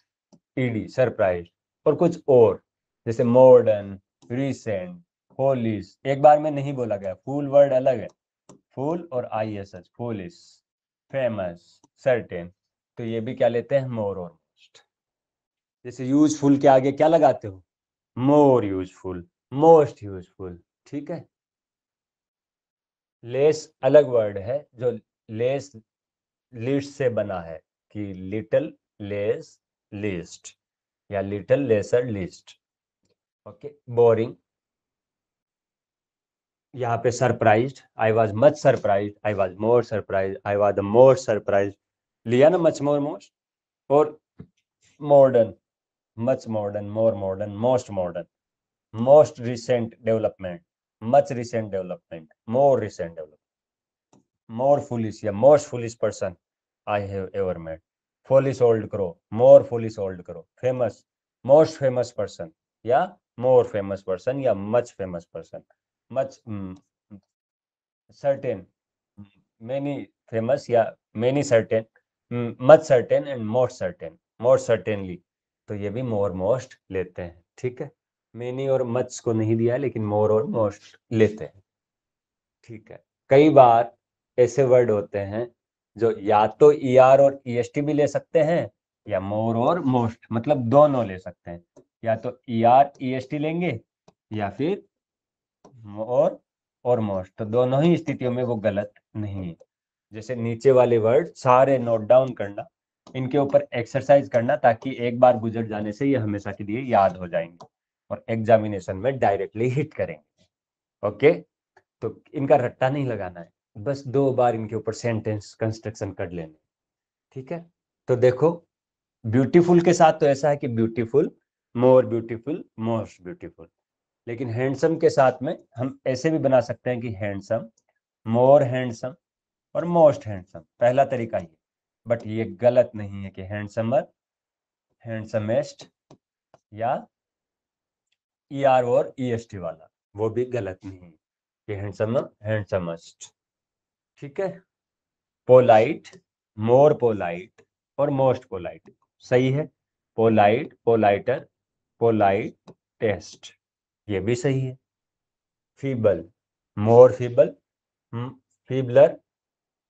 ED सरप्राइज। और कुछ और, जैसे मॉडर्न, रिसेंट, होलिस, एक बार में नहीं बोला गया। फूल वर्ड अलग है, फूल और ISH, फूलिस, फेमस, सर्टेन। तो ये भी क्या लेते हैं? मोर और मोस्ट। जैसे यूजफुल के आगे क्या लगाते हो? More useful, most useful. ठीक है। लेस अलग वर्ड है, जो लेस लिस्ट से बना है, कि लिटिल लेस लिस्ट, या little lesser least. Okay, boring. यहाँ पे surprised, I was much surprise, I was more surprise, I was the more surprise, लिया ना मच मोर मोस्ट। और modern, much modern, more modern, most modern, most recent development, much recent development, more recent development, more foolish या most foolish person I have ever met, foolish old crow, more foolish old crow, famous, most famous person या more famous person या much famous person, much certain, many famous या many certain, much certain and most certain, most certainly, तो ये भी more most लेते हैं, ठीक है। many और much को नहीं दिया है, लेकिन more और most लेते हैं, ठीक है। कई बार ऐसे वर्ड होते हैं जो या तो ER और EST भी ले सकते हैं या more और most, मतलब दोनों ले सकते हैं, या तो ER EST लेंगे या फिर more और most, तो दोनों ही स्थितियों में वो गलत नहीं है। जैसे नीचे वाले वर्ड सारे नोट डाउन करना, इनके ऊपर एक्सरसाइज करना, ताकि एक बार गुजर जाने से ये हमेशा के लिए याद हो जाएंगे और एग्जामिनेशन में डायरेक्टली हिट करेंगे। ओके, तो इनका रट्टा नहीं लगाना है, बस 2 बार इनके ऊपर सेंटेंस कंस्ट्रक्शन कर लेने, ठीक है। तो देखो, ब्यूटीफुल के साथ तो ऐसा है कि beautiful, more beautiful, most beautiful, लेकिन हैंडसम के साथ में हम ऐसे भी बना सकते हैं कि हैंडसम, मोर हैंडसम और मोस्ट हैंडसम, पहला तरीका ये। बट ये गलत नहीं है कि हैंडसमर, हैंडसमेस्ट या ER और EST वाला, वो भी गलत नहीं है कि हैंडसमर, हैंडसमेस्ट, ठीक है। पोलाइट, मोर पोलाइट और मोस्ट पोलाइट सही है। पोलाइट, पोलाइटर, पोलाइट टेस्ट, ये भी सही है। फीबल, मोर फीबल, फीबलर,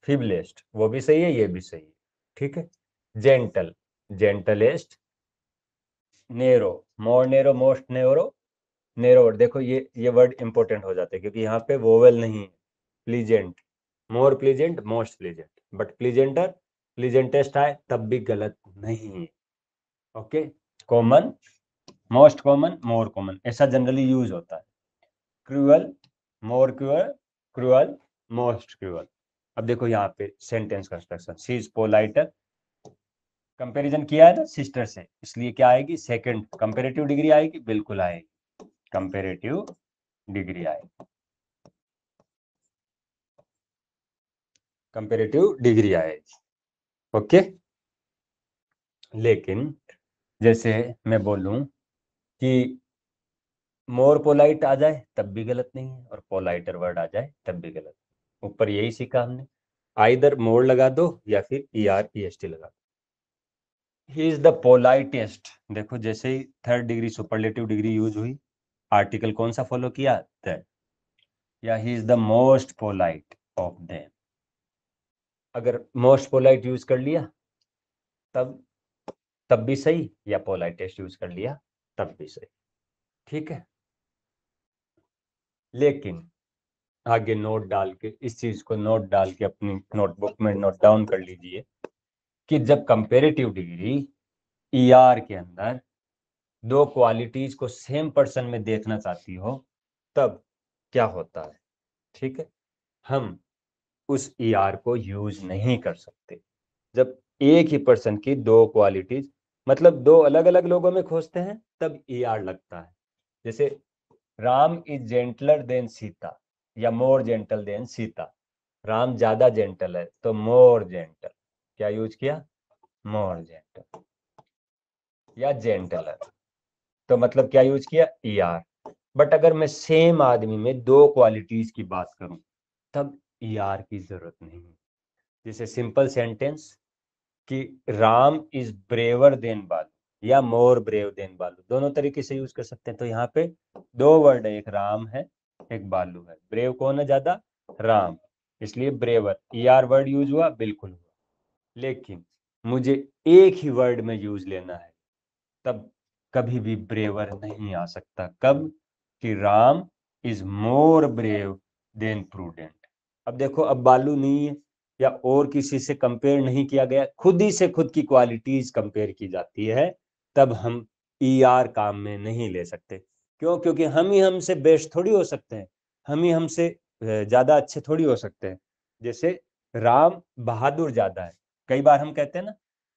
फीबलेस्ट, वो भी सही है, ये भी सही है, ठीक है। जेंटल, जेंटलेस्ट, नेरो, मोर नेरो, मोस्ट नेरो, नेरोर, देखो ये वर्ड इंपॉर्टेंट हो जाते हैं क्योंकि यहाँ पे वोवेल नहीं है। Pleasant, more pleasant, most pleasant, but pleasanter, pleasantest आए तब भी गलत नहीं है। Okay, common, most common, more common, ऐसा जनरली यूज होता है। Cruel, more cruel, cruel, most cruel. अब देखो यहाँ पे sentence construction, she is politer, comparison किया है ना सिस्टर से, इसलिए क्या आएगी, सेकंड कंपैरेटिव डिग्री आएगी, बिल्कुल आएगी, कंपैरेटिव डिग्री आएगी, कंपैरेटिव डिग्री आएगी। ओके, लेकिन जैसे मैं बोलूं कि मोर पोलाइट आ जाए तब भी गलत नहीं है, और पोलाइटर वर्ड आ जाए तब भी गलत। ऊपर यही सीखा हमने, आइदर मोर लगा दो या फिर ER EST लगा दो। ही इज द पोलाइटेस्ट, देखो जैसे ही third degree superlative degree use हुई, आर्टिकल कौन सा फॉलो किया, दैट, या ही is the most polite of them. अगर मोस्ट पोलाइट यूज कर लिया तब भी सही, या पोलाइटेस्ट यूज कर लिया तब भी सही, ठीक है। लेकिन आगे नोट डाल के, इस चीज को नोट डाल के अपनी नोटबुक में नोट डाउन कर लीजिए कि जब कंपैरेटिव डिग्री ER के अंदर 2 क्वालिटीज को सेम पर्सन में देखना चाहती हो तब क्या होता है, ठीक है। हम उस ER को यूज नहीं कर सकते जब एक ही पर्सन की 2 क्वालिटीज, मतलब 2 अलग अलग लोगों में खोजते हैं तब ER लगता है। जैसे Ram is gentler than Sita or more gentle than Sita, Ram ज्यादा जेंटल है तो मोर जेंटल, क्या यूज किया, मोर जेंटल, या जेंटलर, तो मतलब क्या यूज किया, ER। बट अगर मैं सेम आदमी में 2 क्वालिटीज की बात करूं तब ER की जरूरत नहीं है। जैसे सिंपल सेंटेंस कि राम इज ब्रेवर देन बालू या मोर ब्रेव देन बालू, दोनों तरीके से यूज कर सकते हैं। तो यहाँ पे 2 वर्ड है, एक राम है एक बालू है, ब्रेव कौन है ज्यादा, राम, इसलिए ब्रेवर, ER वर्ड यूज हुआ, बिल्कुल हुआ। लेकिन मुझे एक ही वर्ड में यूज लेना है तब कभी भी ब्रेवर नहीं आ सकता, कब, कि Ram is more brave than prudent. अब देखो, अब बालू नहीं है या और किसी से कंपेयर नहीं किया गया, खुद ही से खुद की क्वालिटीज कंपेयर की जाती है, तब हम ER काम में नहीं ले सकते। क्यों, क्योंकि हम ही हमसे बेस्ट थोड़ी हो सकते हैं, हम ही हमसे ज्यादा अच्छे थोड़ी हो सकते हैं। जैसे राम बहादुर ज्यादा है, कई बार हम कहते हैं ना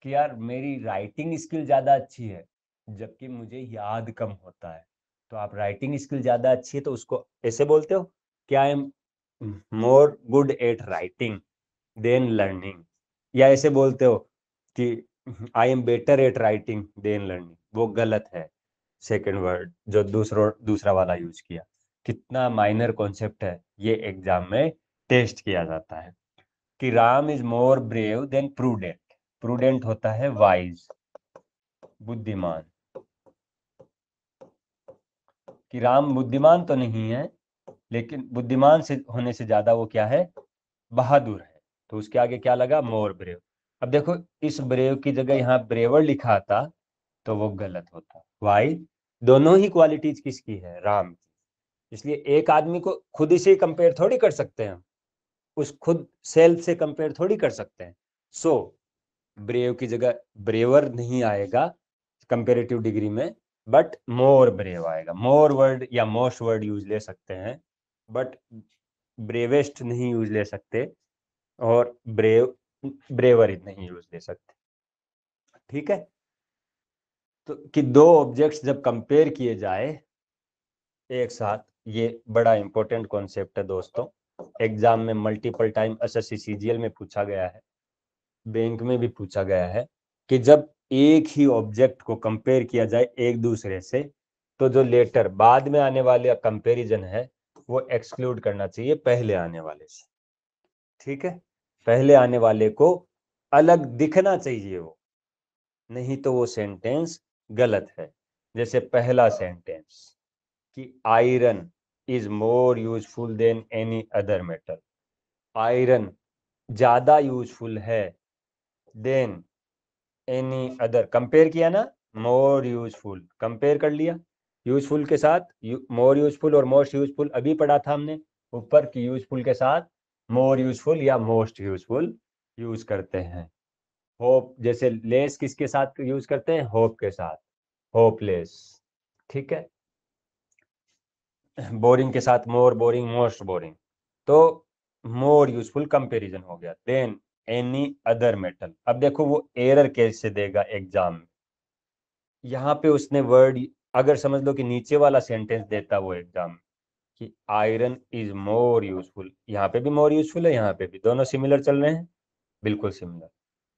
कि यार मेरी राइटिंग स्किल ज्यादा अच्छी है, जबकि मुझे याद कम होता है। तो आप राइटिंग स्किल ज्यादा अच्छी है तो उसको ऐसे बोलते हो कि I am more good at writing than learning, या ऐसे बोलते हो कि I am better at writing than learning. वो गलत है। सेकंड वर्ड जो दूसरा वाला यूज किया, कितना माइनर कॉन्सेप्ट है, ये एग्जाम में टेस्ट किया जाता है। कि Ram is more brave than prudent. Prudent होता है वाइज, बुद्धिमान। कि राम बुद्धिमान तो नहीं है, लेकिन बुद्धिमान से होने से ज्यादा वो क्या है, बहादुर है। तो उसके आगे क्या लगा, मोर ब्रेव। अब देखो इस ब्रेव की जगह यहाँ ब्रेवर लिखा था तो वो गलत होता। वाई, दोनों ही क्वालिटीज किसकी है, राम की। इसलिए एक आदमी को खुद ही से कंपेयर थोड़ी कर सकते हैं हम, उस खुद सेल्फ से कंपेयर थोड़ी कर सकते हैं। सो ब्रेव की जगह ब्रेवर नहीं आएगा कंपेरेटिव डिग्री में, बट मोर ब्रेव आएगा। मोर वर्ड या मोस्ट वर्ड यूज ले सकते हैं, बट ब्रेवेस्ट नहीं यूज ले सकते, और ब्रेवर नहीं यूज ले सकते। ठीक है। तो कि दो ऑब्जेक्ट्स जब कंपेयर किए जाए एक साथ, ये बड़ा इंपॉर्टेंट कॉन्सेप्ट है दोस्तों। एग्जाम में मल्टीपल टाइम एसएससी सीजीएल में पूछा गया है, बैंक में भी पूछा गया है कि जब एक ही ऑब्जेक्ट को कंपेयर किया जाए एक दूसरे से, तो जो लेटर बाद में आने वाले कंपैरिजन है वो एक्सक्लूड करना चाहिए पहले आने वाले से। ठीक है, पहले आने वाले को अलग दिखना चाहिए वो, नहीं तो वो सेंटेंस गलत है। जैसे पहला सेंटेंस कि iron is more useful than any other metal. Iron ज्यादा यूजफुल है देन एनी अदर, कंपेयर किया ना, मोर यूजफुल कंपेयर कर लिया यूजफुल के साथ। मोर यूजफुल और मोस्ट यूजफुल अभी पढ़ा था हमने ऊपर की, यूजफुल के साथ मोर यूजफुल या मोस्ट यूजफुल यूज करते हैं। होप, जैसे लेस किसके साथ यूज करते हैं, होप के साथ, होपलेस। ठीक है। बोरिंग के साथ मोर बोरिंग, मोस्ट बोरिंग। तो मोर यूजफुल कंपैरिजन हो गया देन एनी अदर मेटल। अब देखो वो एरर कैसे देगा एग्जाम में। यहाँ पे उसने वर्ड, अगर समझ लो कि नीचे वाला सेंटेंस देता वो एग्जाम में कि आयरन इज मोर यूजफुल, यहाँ पे भी मोर यूजफुल है, यहाँ पे भी, दोनों सिमिलर चल रहे हैं, बिल्कुल सिमिलर।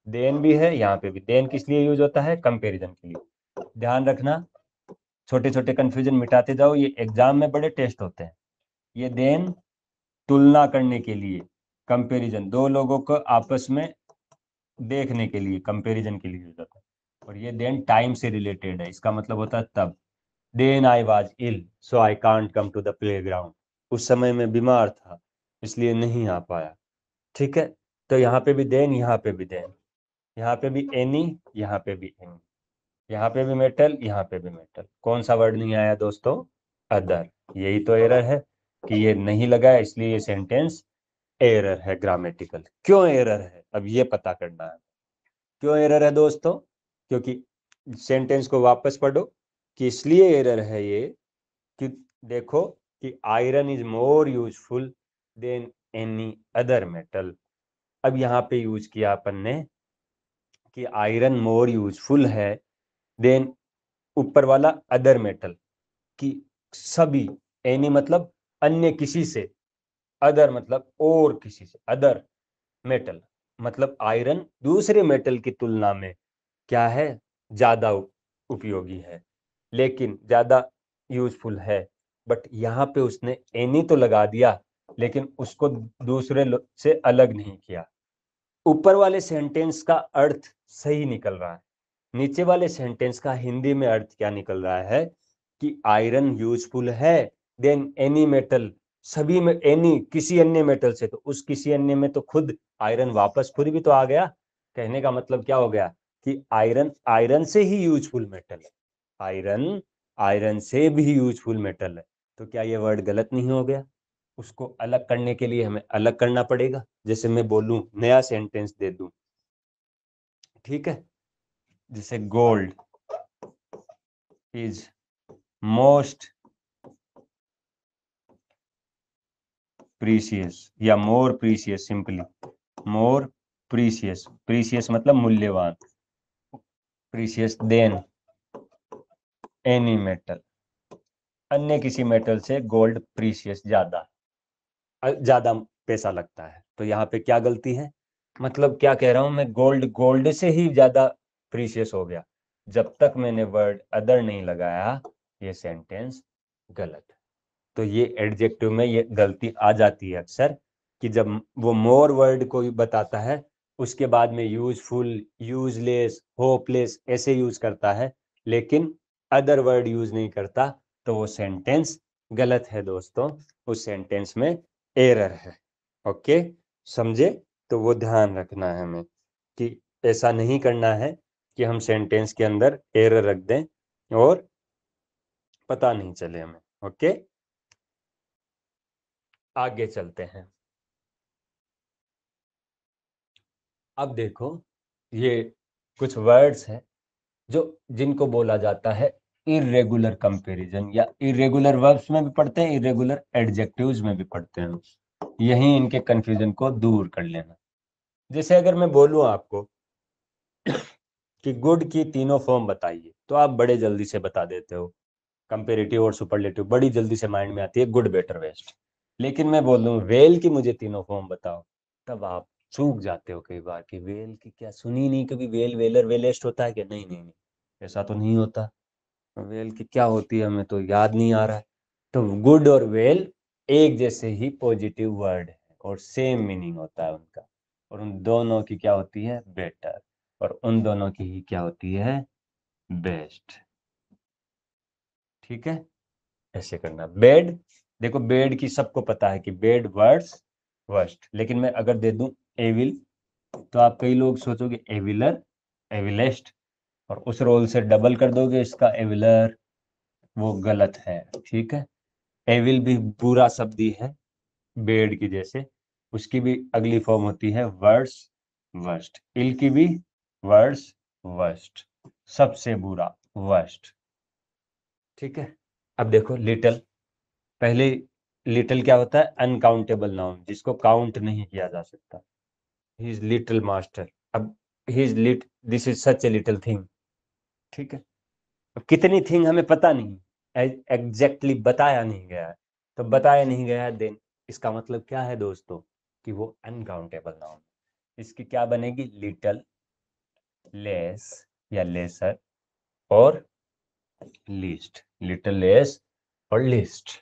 देन भी है, यहाँ पे भी देन किस लिए यूज होता है, कंपैरिजन के लिए। ध्यान रखना, छोटे छोटे कंफ्यूजन मिटाते जाओ, ये एग्जाम में बड़े टेस्ट होते हैं। ये देन तुलना करने के लिए, कंपैरिजन, दो लोगों को आपस में देखने के लिए, कंपैरिजन के लिए यूज होता है। और ये देन टाइम से रिलेटेड है, इसका मतलब होता है तब। Then I was ill so I can't come to the playground. उस समय मैं बीमार था इसलिए नहीं आ पाया। ठीक है। तो यहाँ पे भी देन, यहाँ पे भी देन, यहाँ पे भी एनी, यहाँ पे भी एनी, यहाँ पे भी मेटल, यहाँ पे भी मेटल। कौन सा वर्ड नहीं आया दोस्तों, अदर। यही तो एरर है कि ये नहीं लगाया, इसलिए ये सेंटेंस एरर है ग्रामेटिकल। क्यों एरर है, अब ये पता करना है। क्यों एरर है दोस्तों, क्योंकि सेंटेंस को वापस पढ़ो कि इसलिए एरर है ये कि देखो कि iron is more useful than any other metal. अब यहाँ पे यूज किया अपन ने कि आयरन मोर यूजफुल है देन ऊपर वाला अदर मेटल, कि सभी, एनी मतलब अन्य किसी से, अदर मतलब और किसी से, अदर मेटल मतलब आयरन दूसरे मेटल की तुलना में क्या है, ज्यादा उपयोगी है, लेकिन ज्यादा यूजफुल है। बट यहाँ पे उसने एनी तो लगा दिया लेकिन उसको दूसरे से अलग नहीं किया। ऊपर वाले सेंटेंस का अर्थ सही निकल रहा है, नीचे वाले सेंटेंस का हिंदी में अर्थ क्या निकल रहा है कि आयरन यूजफुल है देन एनी मेटल, सभी में, एनी किसी अन्य मेटल से, तो उस किसी अन्य में तो खुद आयरन वापस खुद भी तो आ गया। कहने का मतलब क्या हो गया कि आयरन आयरन से ही यूजफुल मेटल है, आयरन आयरन से भी यूजफुल मेटल है। तो क्या ये वर्ड गलत नहीं हो गया, उसको अलग करने के लिए हमें अलग करना पड़ेगा। जैसे मैं बोलूं, नया सेंटेंस दे दूं, ठीक है, जैसे गोल्ड इज मोस्ट प्रीसियस या मोर प्रीसियस, सिंपली मोर प्रीसियस, प्रीसियस मतलब मूल्यवान, प्रीसियस देन एनी मेटल, अन्य किसी मेटल से गोल्ड प्रीशियस, ज्यादा पैसा लगता है। तो यहाँ पे क्या गलती है, मतलब क्या कह रहा हूं मैं, गोल्ड से ही ज्यादा प्रीशियस हो गया। जब तक मैंने वर्ड अदर नहीं लगाया ये सेंटेंस गलत है। तो ये एडजेक्टिव में ये गलती आ जाती है अक्सर, कि जब वो मोर वर्ड को बताता है उसके बाद में यूजफुल, यूजलेस, होपलेस ऐसे यूज करता है, लेकिन अदर वर्ड यूज नहीं करता, तो वो सेंटेंस गलत है दोस्तों, उस सेंटेंस में एरर है। ओके, समझे? तो वो ध्यान रखना है हमें कि ऐसा नहीं करना है कि हम सेंटेंस के अंदर एरर रख दें और पता नहीं चले हमें। ओके, आगे चलते हैं। अब देखो, ये कुछ वर्ड्स हैं जो जिनको बोला जाता है इरेगुलर कंपैरिजन, या इरेगुलर वर्ब्स में भी पढ़ते हैं, इरेगुलर एडजेक्टिव्स में भी पढ़ते हैं। यही इनके कंफ्यूजन को दूर कर लेना। जैसे अगर मैं बोलूं आपको कि गुड की तीनों फॉर्म बताइए, तो आप बड़े जल्दी से बता देते हो, कंपेरेटिव और सुपरलेटिव बड़ी जल्दी से माइंड में आती है, गुड बेटर बेस्ट। लेकिन मैं बोलूं वेल की मुझे तीनों फॉर्म बताओ, तब आप चूक जाते हो कई बार कि वेल की क्या सुनी नहीं कभी, वेल, वेलर, वेलेस्ट होता है क्या? नहीं नहीं नहीं, ऐसा तो नहीं होता। वेल की क्या होती है हमें तो याद नहीं आ रहा है। तो गुड और वेल एक जैसे ही पॉजिटिव वर्ड है और सेम मीनिंग होता है उनका, और उन दोनों की क्या होती है? बेटर, और उन दोनों की ही क्या होती है? बेस्ट। ठीक है, ऐसे करना। बेड, देखो बेड की सबको पता है कि बेड वर्ड्स वर्स्ट, लेकिन मैं अगर दे दूं एविल, तो आप कई लोग सोचोगे एविलर, एविलेस्ट, और उस रोल से डबल कर दोगे इसका एविलर, वो गलत है। ठीक है, एविल भी बुरा शब्द ही है बेड की जैसे, उसकी भी अगली फॉर्म होती है वर्ड्स वर्स्ट, इल की भी वर्ड्स वर्स्ट, सबसे बुरा, वर्स्ट। ठीक है, अब देखो लिटिल, पहले लिटिल क्या होता है? अनकाउंटेबल नाउन, जिसको काउंट नहीं किया जा सकता। ही इज लिटिल मास्टर, अब he is lit, this is such a little thing. ठीक है, अब कितनी थिंग हमें पता नहीं, एग्जैक्टली बताया नहीं गया है, तो बताया नहीं गया है देन इसका मतलब क्या है दोस्तों? कि वो अनकाउंटेबल नाउन। इसकी क्या बनेगी? लिटिल, लेस या लेसर, और लीस्ट। लिटिल, लेस और लीस्ट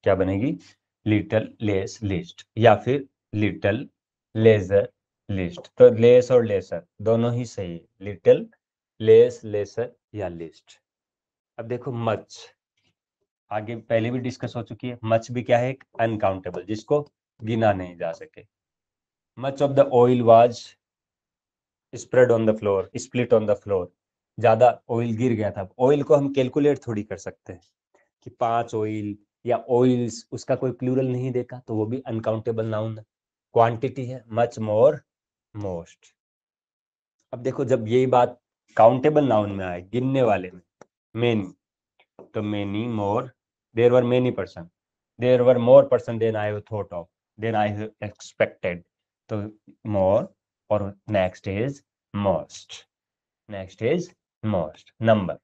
क्या बनेगी? लिटिल, लेस, लीस्ट, या फिर लिटिल, लेजर, लिस्ट। तो लेस और लेसर दोनों ही सही है, लिटिल, लेस, लेसर या लिस्ट। अब देखो मच, आगे पहले भी डिस्कस हो चुकी है, मच भी क्या है? एक अनकाउंटेबल, जिसको गिना नहीं जा सके। Much of the oil was spread on the floor, split on the floor, ज्यादा ऑयल गिर गया था। ऑयल को हम कैलकुलेट थोड़ी कर सकते हैं कि 5 ऑयल या ऑयल्स, उसका कोई प्लूरल नहीं देखा, तो वो भी अनकाउंटेबल नाउन है, क्वांटिटी है। Much, more, most. अब देखो जब यही बात काउंटेबल नाउन में आए, गिनने वाले में, मेनी, तो many, more, there were many person, there were more person than I have thought of, then I have expected, तो मोर, और next is most, next is most. Number,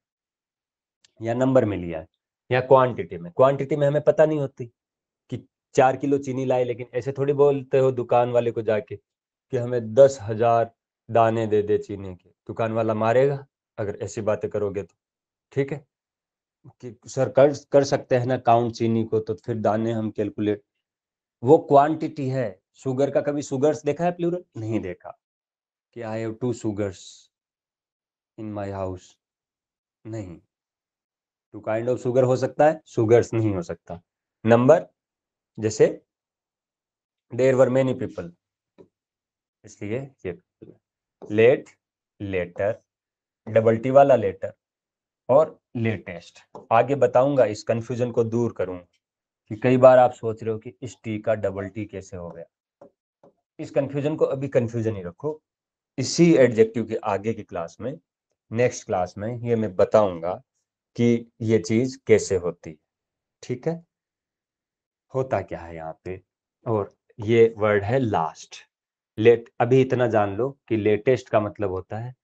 या नंबर में लिया है, या क्वांटिटी में, क्वांटिटी में हमें पता नहीं होती कि 4 किलो चीनी लाए, लेकिन ऐसे थोड़ी बोलते हो दुकान वाले को जाके कि हमें 10,000 दाने दे दे चीनी के, दुकान वाला मारेगा अगर ऐसी बातें करोगे तो। ठीक है, कि सर कर सकते हैं ना काउंट चीनी को, तो फिर दाने हम कैलकुलेट, वो क्वांटिटी है। शुगर का कभी शुगर्स देखा है प्लूरल? नहीं देखा, कि I have 2 sugars in my house, नहीं। 2 काइंड ऑफ शुगर हो सकता है, शुगर्स नहीं हो सकता। नंबर, जैसे देयर वर मेनी पीपल, इसलिए ये लेट, लेटर, डबल टी वाला लेटर, और लेटेस्ट। आगे बताऊंगा, इस कंफ्यूजन को दूर करूंगा, कि कई बार आप सोच रहे हो कि इस टी का डबल टी कैसे हो गया। इस कंफ्यूजन को अभी कंफ्यूजन ही रखो, इसी एडजेक्टिव के आगे की क्लास में, नेक्स्ट क्लास में ये मैं बताऊंगा कि ये चीज कैसे होती है। ठीक है, होता क्या है यहाँ पे, और ये वर्ड है लास्ट। लेट, अभी इतना जान लो कि लेटेस्ट का मतलब होता है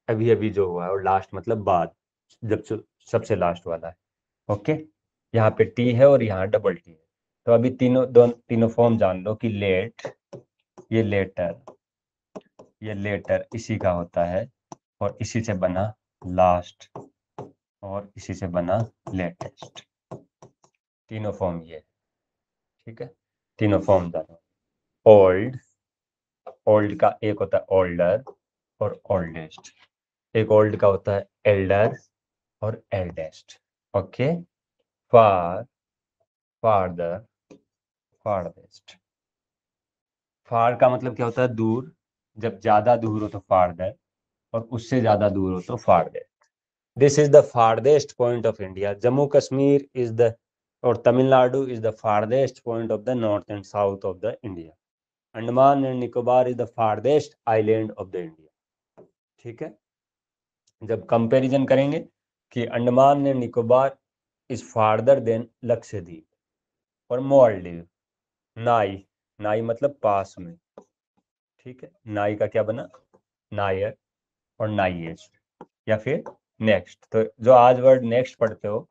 अभी अभी जो हुआ है, और लास्ट मतलब बाद। जब सबसे लास्ट वाला है। ओके, यहाँ पे टी है और यहाँ डबल टी है। तो अभी तीनों फॉर्म जान लो कि लेट, ये लेटर इसी का होता है और इसी से बना लास्ट और इसी से बना लेटेस्ट। तीनों फॉर्म ये, ठीक है, तीनों फॉर्म जानो। ओल्ड, ओल्ड का एक होता है ओल्डर और ओल्डेस्ट, एक ओल्ड का होता है एल्डर और एल्डेस्ट। ओके, फार, फार्दर, फार्देस्ट। फार का मतलब क्या होता है? दूर, जब ज्यादा दूर हो तो फार्दर और उससे ज्यादा दूर हो तो farthest. This is the farthest point of India. Jammu Kashmir is the, और Tamil Nadu is the farthest point of the north and south of the India. Andaman and Nicobar is the farthest island of the India. ठीक है, जब कंपैरिजन करेंगे कि Andaman and Nicobar is farther than Lakshadweep और Maldives. नाई, नाई मतलब पास में, ठीक है, नाई का क्या बना? नायर और नाइएस्ट या फिर नेक्स्ट। तो जो आज वर्ड नेक्स्ट पढ़ते हो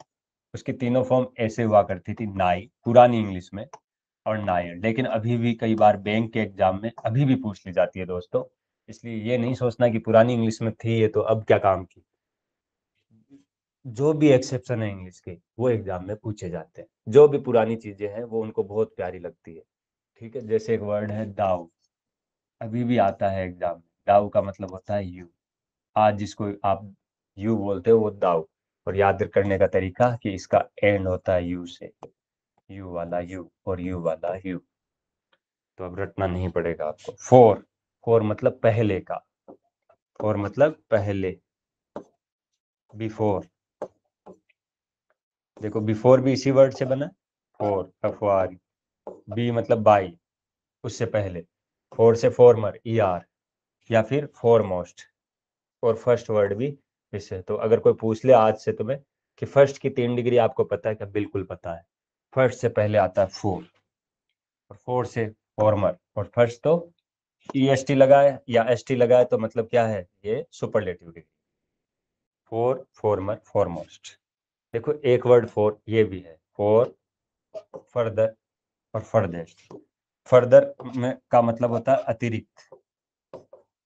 उसकी तीनों फॉर्म ऐसे हुआ करती थी, नाई पुरानी इंग्लिश में और नायर, लेकिन अभी भी कई बार बैंक के एग्जाम में अभी भी पूछ ली जाती है दोस्तों। इसलिए ये नहीं सोचना कि पुरानी इंग्लिश में थी ये तो अब क्या काम की। जो भी एक्सेप्शन है इंग्लिश के वो एग्जाम में पूछे जाते हैं, जो भी पुरानी चीजें हैं वो उनको बहुत प्यारी लगती है। ठीक है, जैसे एक वर्ड है दाऊ, अभी भी आता है एग्जाम में। दाऊ का मतलब होता है यू। आज जिसको आप यू बोलते हो वो दाऊ। और याद करने का तरीका कि इसका एंड होता है यू से, यू वाला यू और यू वाला यू। तो अब रटना नहीं पड़ेगा आपको। फोर, फोर मतलब पहले का, फोर मतलब पहले, बिफोर। देखो बिफोर भी इसी वर्ड से बना, फोर, अफवार। बी मतलब बाई, उससे पहले। फोर से फॉर्मर, ई आर, या फिर फॉरमोस्ट। और फर्स्ट वर्ड भी इससे। तो अगर कोई पूछ ले आज से तुम्हें कि फर्स्ट की 3 डिग्री आपको पता है क्या? बिल्कुल पता है। फर्स्ट से पहले आता है फोर, और फोर से फॉर्मर, और फर्स्ट तो ई एस टी लगाए या एस टी लगाए तो मतलब क्या है? ये superlative degree. Fore, former, foremost. देखो एक वर्ड फोर ये भी है, फोर, फर्दर और फर्देस्ट। फर्दर में का मतलब होता है अतिरिक्त,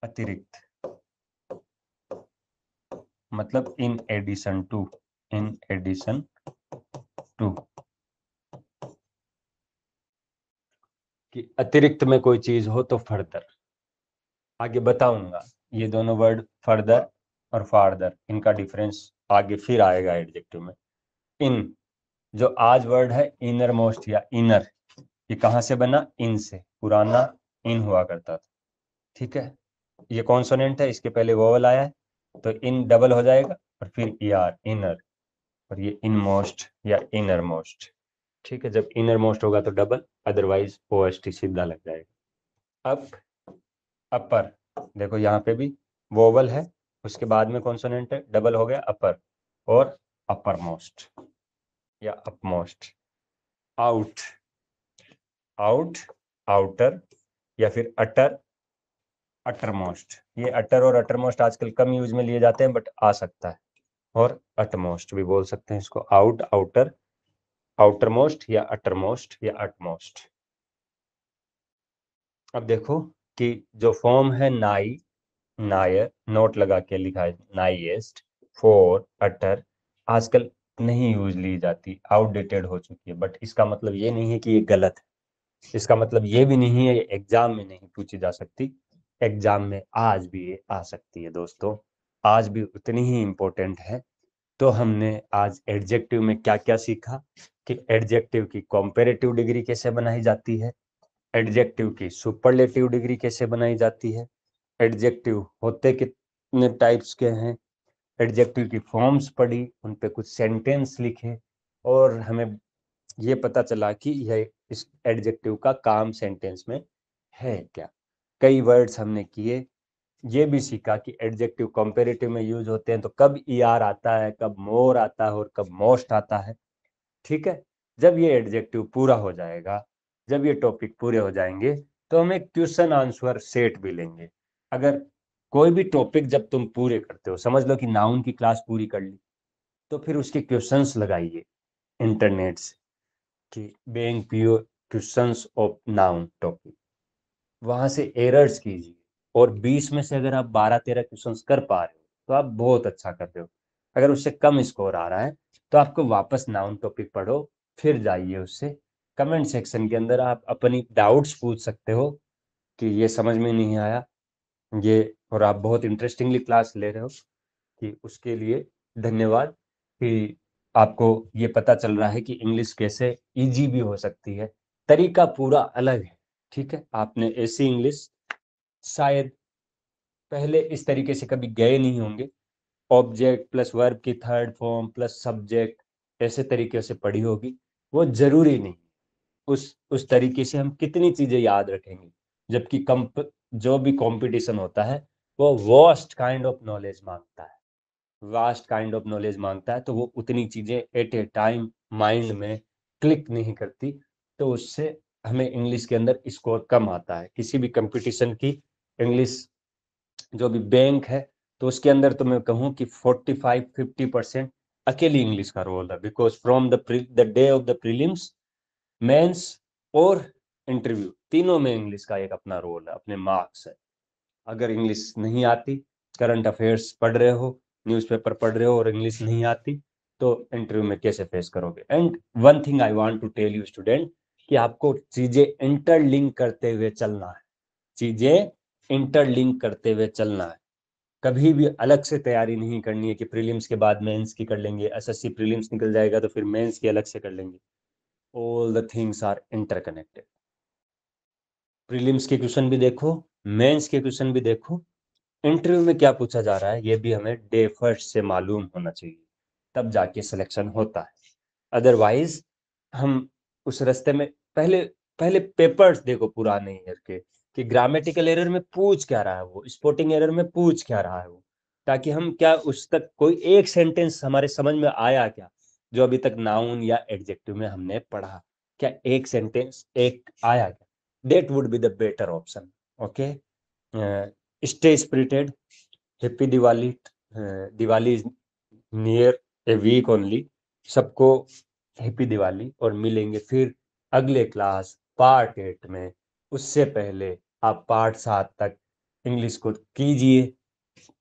अतिरिक्त मतलब in addition to, in addition to, कि अतिरिक्त में कोई चीज हो तो फर्दर। आगे बताऊंगा ये दोनों वर्ड फर्दर और फार्दर, इनका डिफरेंस आगे फिर आएगा एडजेक्टिव में। इन, जो आज वर्ड है इनर मोस्ट या इनर, ये कहां से बना? इन से, पुराना इन हुआ करता था। ठीक है, ये कॉन्सोनेंट है, इसके पहले वोवल आया है तो इन डबल हो जाएगा और फिर ई आर, इनर। और ये इन मोस्ट या इनर मोस्ट। ठीक है, जब इनर मोस्ट होगा तो double, otherwise O S T सीधा लग जाएगा। अप, अपर, देखो यहाँ पे भी वोवल है, उसके बाद में कॉन्सोनेंट है, डबल हो गया अपर। और अपर मोस्ट या अपमोस्ट। आउट, आउट, आउटर या फिर अटर, अटर मोस्ट। ये अटर और अटर मोस्ट आजकल कम यूज में लिए जाते हैं बट आ सकता है। और अटमोस्ट भी बोल सकते हैं इसको, आउट, आउटर, आउटर मोस्ट या अटर मोस्ट या अटमोस्ट। अब देखो कि जो फॉर्म है नाई, नायर, नोट लगा के लिखा है नाइएस्ट, फोर, अटर, आजकल नहीं यूज ली जाती, आउटडेटेड हो चुकी है। बट इसका मतलब ये नहीं है कि ये गलत है, इसका मतलब ये भी नहीं है ये एग्जाम में नहीं पूछी जा सकती। एग्जाम में आज भी ये आ सकती है दोस्तों, आज भी उतनी ही इंपॉर्टेंट है। तो हमने आज एडजेक्टिव में क्या क्या सीखा कि एडजेक्टिव की कॉम्पेरेटिव डिग्री कैसे बनाई जाती है, एडजेक्टिव की सुपरलेटिव डिग्री कैसे बनाई जाती है, एडजेक्टिव होते कितने टाइप्स के हैं, एडजेक्टिव की फॉर्म्स पढ़ी, उन पे कुछ सेंटेंस लिखे, और हमें ये पता चला कि यह इस एडजेक्टिव का काम सेंटेंस में है क्या। कई वर्ड्स हमने किए, ये भी सीखा कि एडजेक्टिव कंपैरेटिव में यूज होते हैं तो कब ई आर आता है, कब मोर आता है और कब मोस्ट आता है। ठीक है, जब ये एडजेक्टिव पूरा हो जाएगा, जब ये टॉपिक पूरे हो जाएंगे तो हम एक क्वेश्चन आंसर सेट भी लेंगे। अगर कोई भी टॉपिक जब तुम पूरे करते हो, समझ लो कि नाउन की क्लास पूरी कर ली, तो फिर उसके क्वेश्चंस लगाइए इंटरनेट से कि being pure questions of noun topic, वहां से एरर्स कीजिए, और 20 में से अगर आप 12-13 क्वेश्चंस कर पा रहे हो तो आप बहुत अच्छा कर रहे हो। अगर उससे कम स्कोर आ रहा है तो आपको वापस नाउन टॉपिक पढ़ो, फिर जाइए उससे। कमेंट सेक्शन के अंदर आप अपनी डाउट्स पूछ सकते हो कि ये समझ में नहीं आया ये, और आप बहुत इंटरेस्टिंगली क्लास ले रहे हो, कि उसके लिए धन्यवाद कि आपको ये पता चल रहा है कि इंग्लिश कैसे इजी भी हो सकती है। तरीका पूरा अलग है, ठीक है। आपने ऐसी इंग्लिश शायद पहले इस तरीके से कभी गए नहीं होंगे, ऑब्जेक्ट प्लस वर्ब की थर्ड फॉर्म प्लस सब्जेक्ट ऐसे तरीके से पढ़ी होगी। वो जरूरी नहीं, उस तरीके से हम कितनी चीजें याद रखेंगे, जबकि जो भी कंपटीशन होता है वो वास्ट काइंड ऑफ नॉलेज मांगता है, तो वो उतनी चीजें एट ए टाइम माइंड में क्लिक नहीं करती, तो उससे हमें इंग्लिश के अंदर स्कोर कम आता है। किसी भी कंपटीशन की इंग्लिश जो भी बैंक है, तो उसके अंदर तो मैं कहूँ कि 45-50% अकेली इंग्लिश का रोल है, because from the day of the prelims, mains और इंटरव्यू, तीनों में इंग्लिश का एक अपना रोल है, अपने मार्क्स है। अगर इंग्लिश नहीं आती, करंट अफेयर्स पढ़ रहे हो, न्यूज़पेपर पढ़ रहे हो और इंग्लिश नहीं आती, तो इंटरव्यू में कैसे फेस करोगे। And one thing I want to tell you student, कि आपको चीजें इंटरलिंक करते हुए चलना है, चीजें इंटरलिंक करते हुए चलना है। कभी भी अलग से तैयारी नहीं करनी है कि प्रीलिम्स के बाद मेंस की कर लेंगे, एसएससी प्रीलिम्स निकल जाएगा तो फिर मेंस की अलग से कर लेंगे। All the things are interconnected. Prelims के क्वेश्चन भी देखो, मेंस के क्वेश्चन भी देखो, इंटरव्यू में क्या पूछा जा रहा है ये भी हमें डे फर्स्ट से मालूम होना चाहिए, तब जाके सिलेक्शन होता है। अदरवाइज हम उस रास्ते में पहले पहले पेपर्स देखो पुराने ईयर के, कि ग्रामेटिकल एरर में पूछ क्या रहा है वो, स्पोर्टिंग एरर में पूछ क्या रहा है वो, ताकि हम क्या उस तक कोई एक सेंटेंस हमारे समझ में आया क्या, जो अभी तक नाउन या एडजेक्टिव में हमने पढ़ा, क्या एक सेंटेंस एक आया क्या, that would be the better option. Okay, stay spirited, happy Diwali. Diwali is near a week only. सबको हैप्पी दिवाली, और मिलेंगे फिर अगले क्लास पार्ट 8 में। उससे पहले आप पार्ट 7 तक इंग्लिश को कीजिए,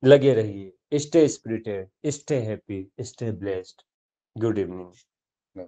लगे रहिए। Stay spirited, stay happy, stay blessed. Good evening.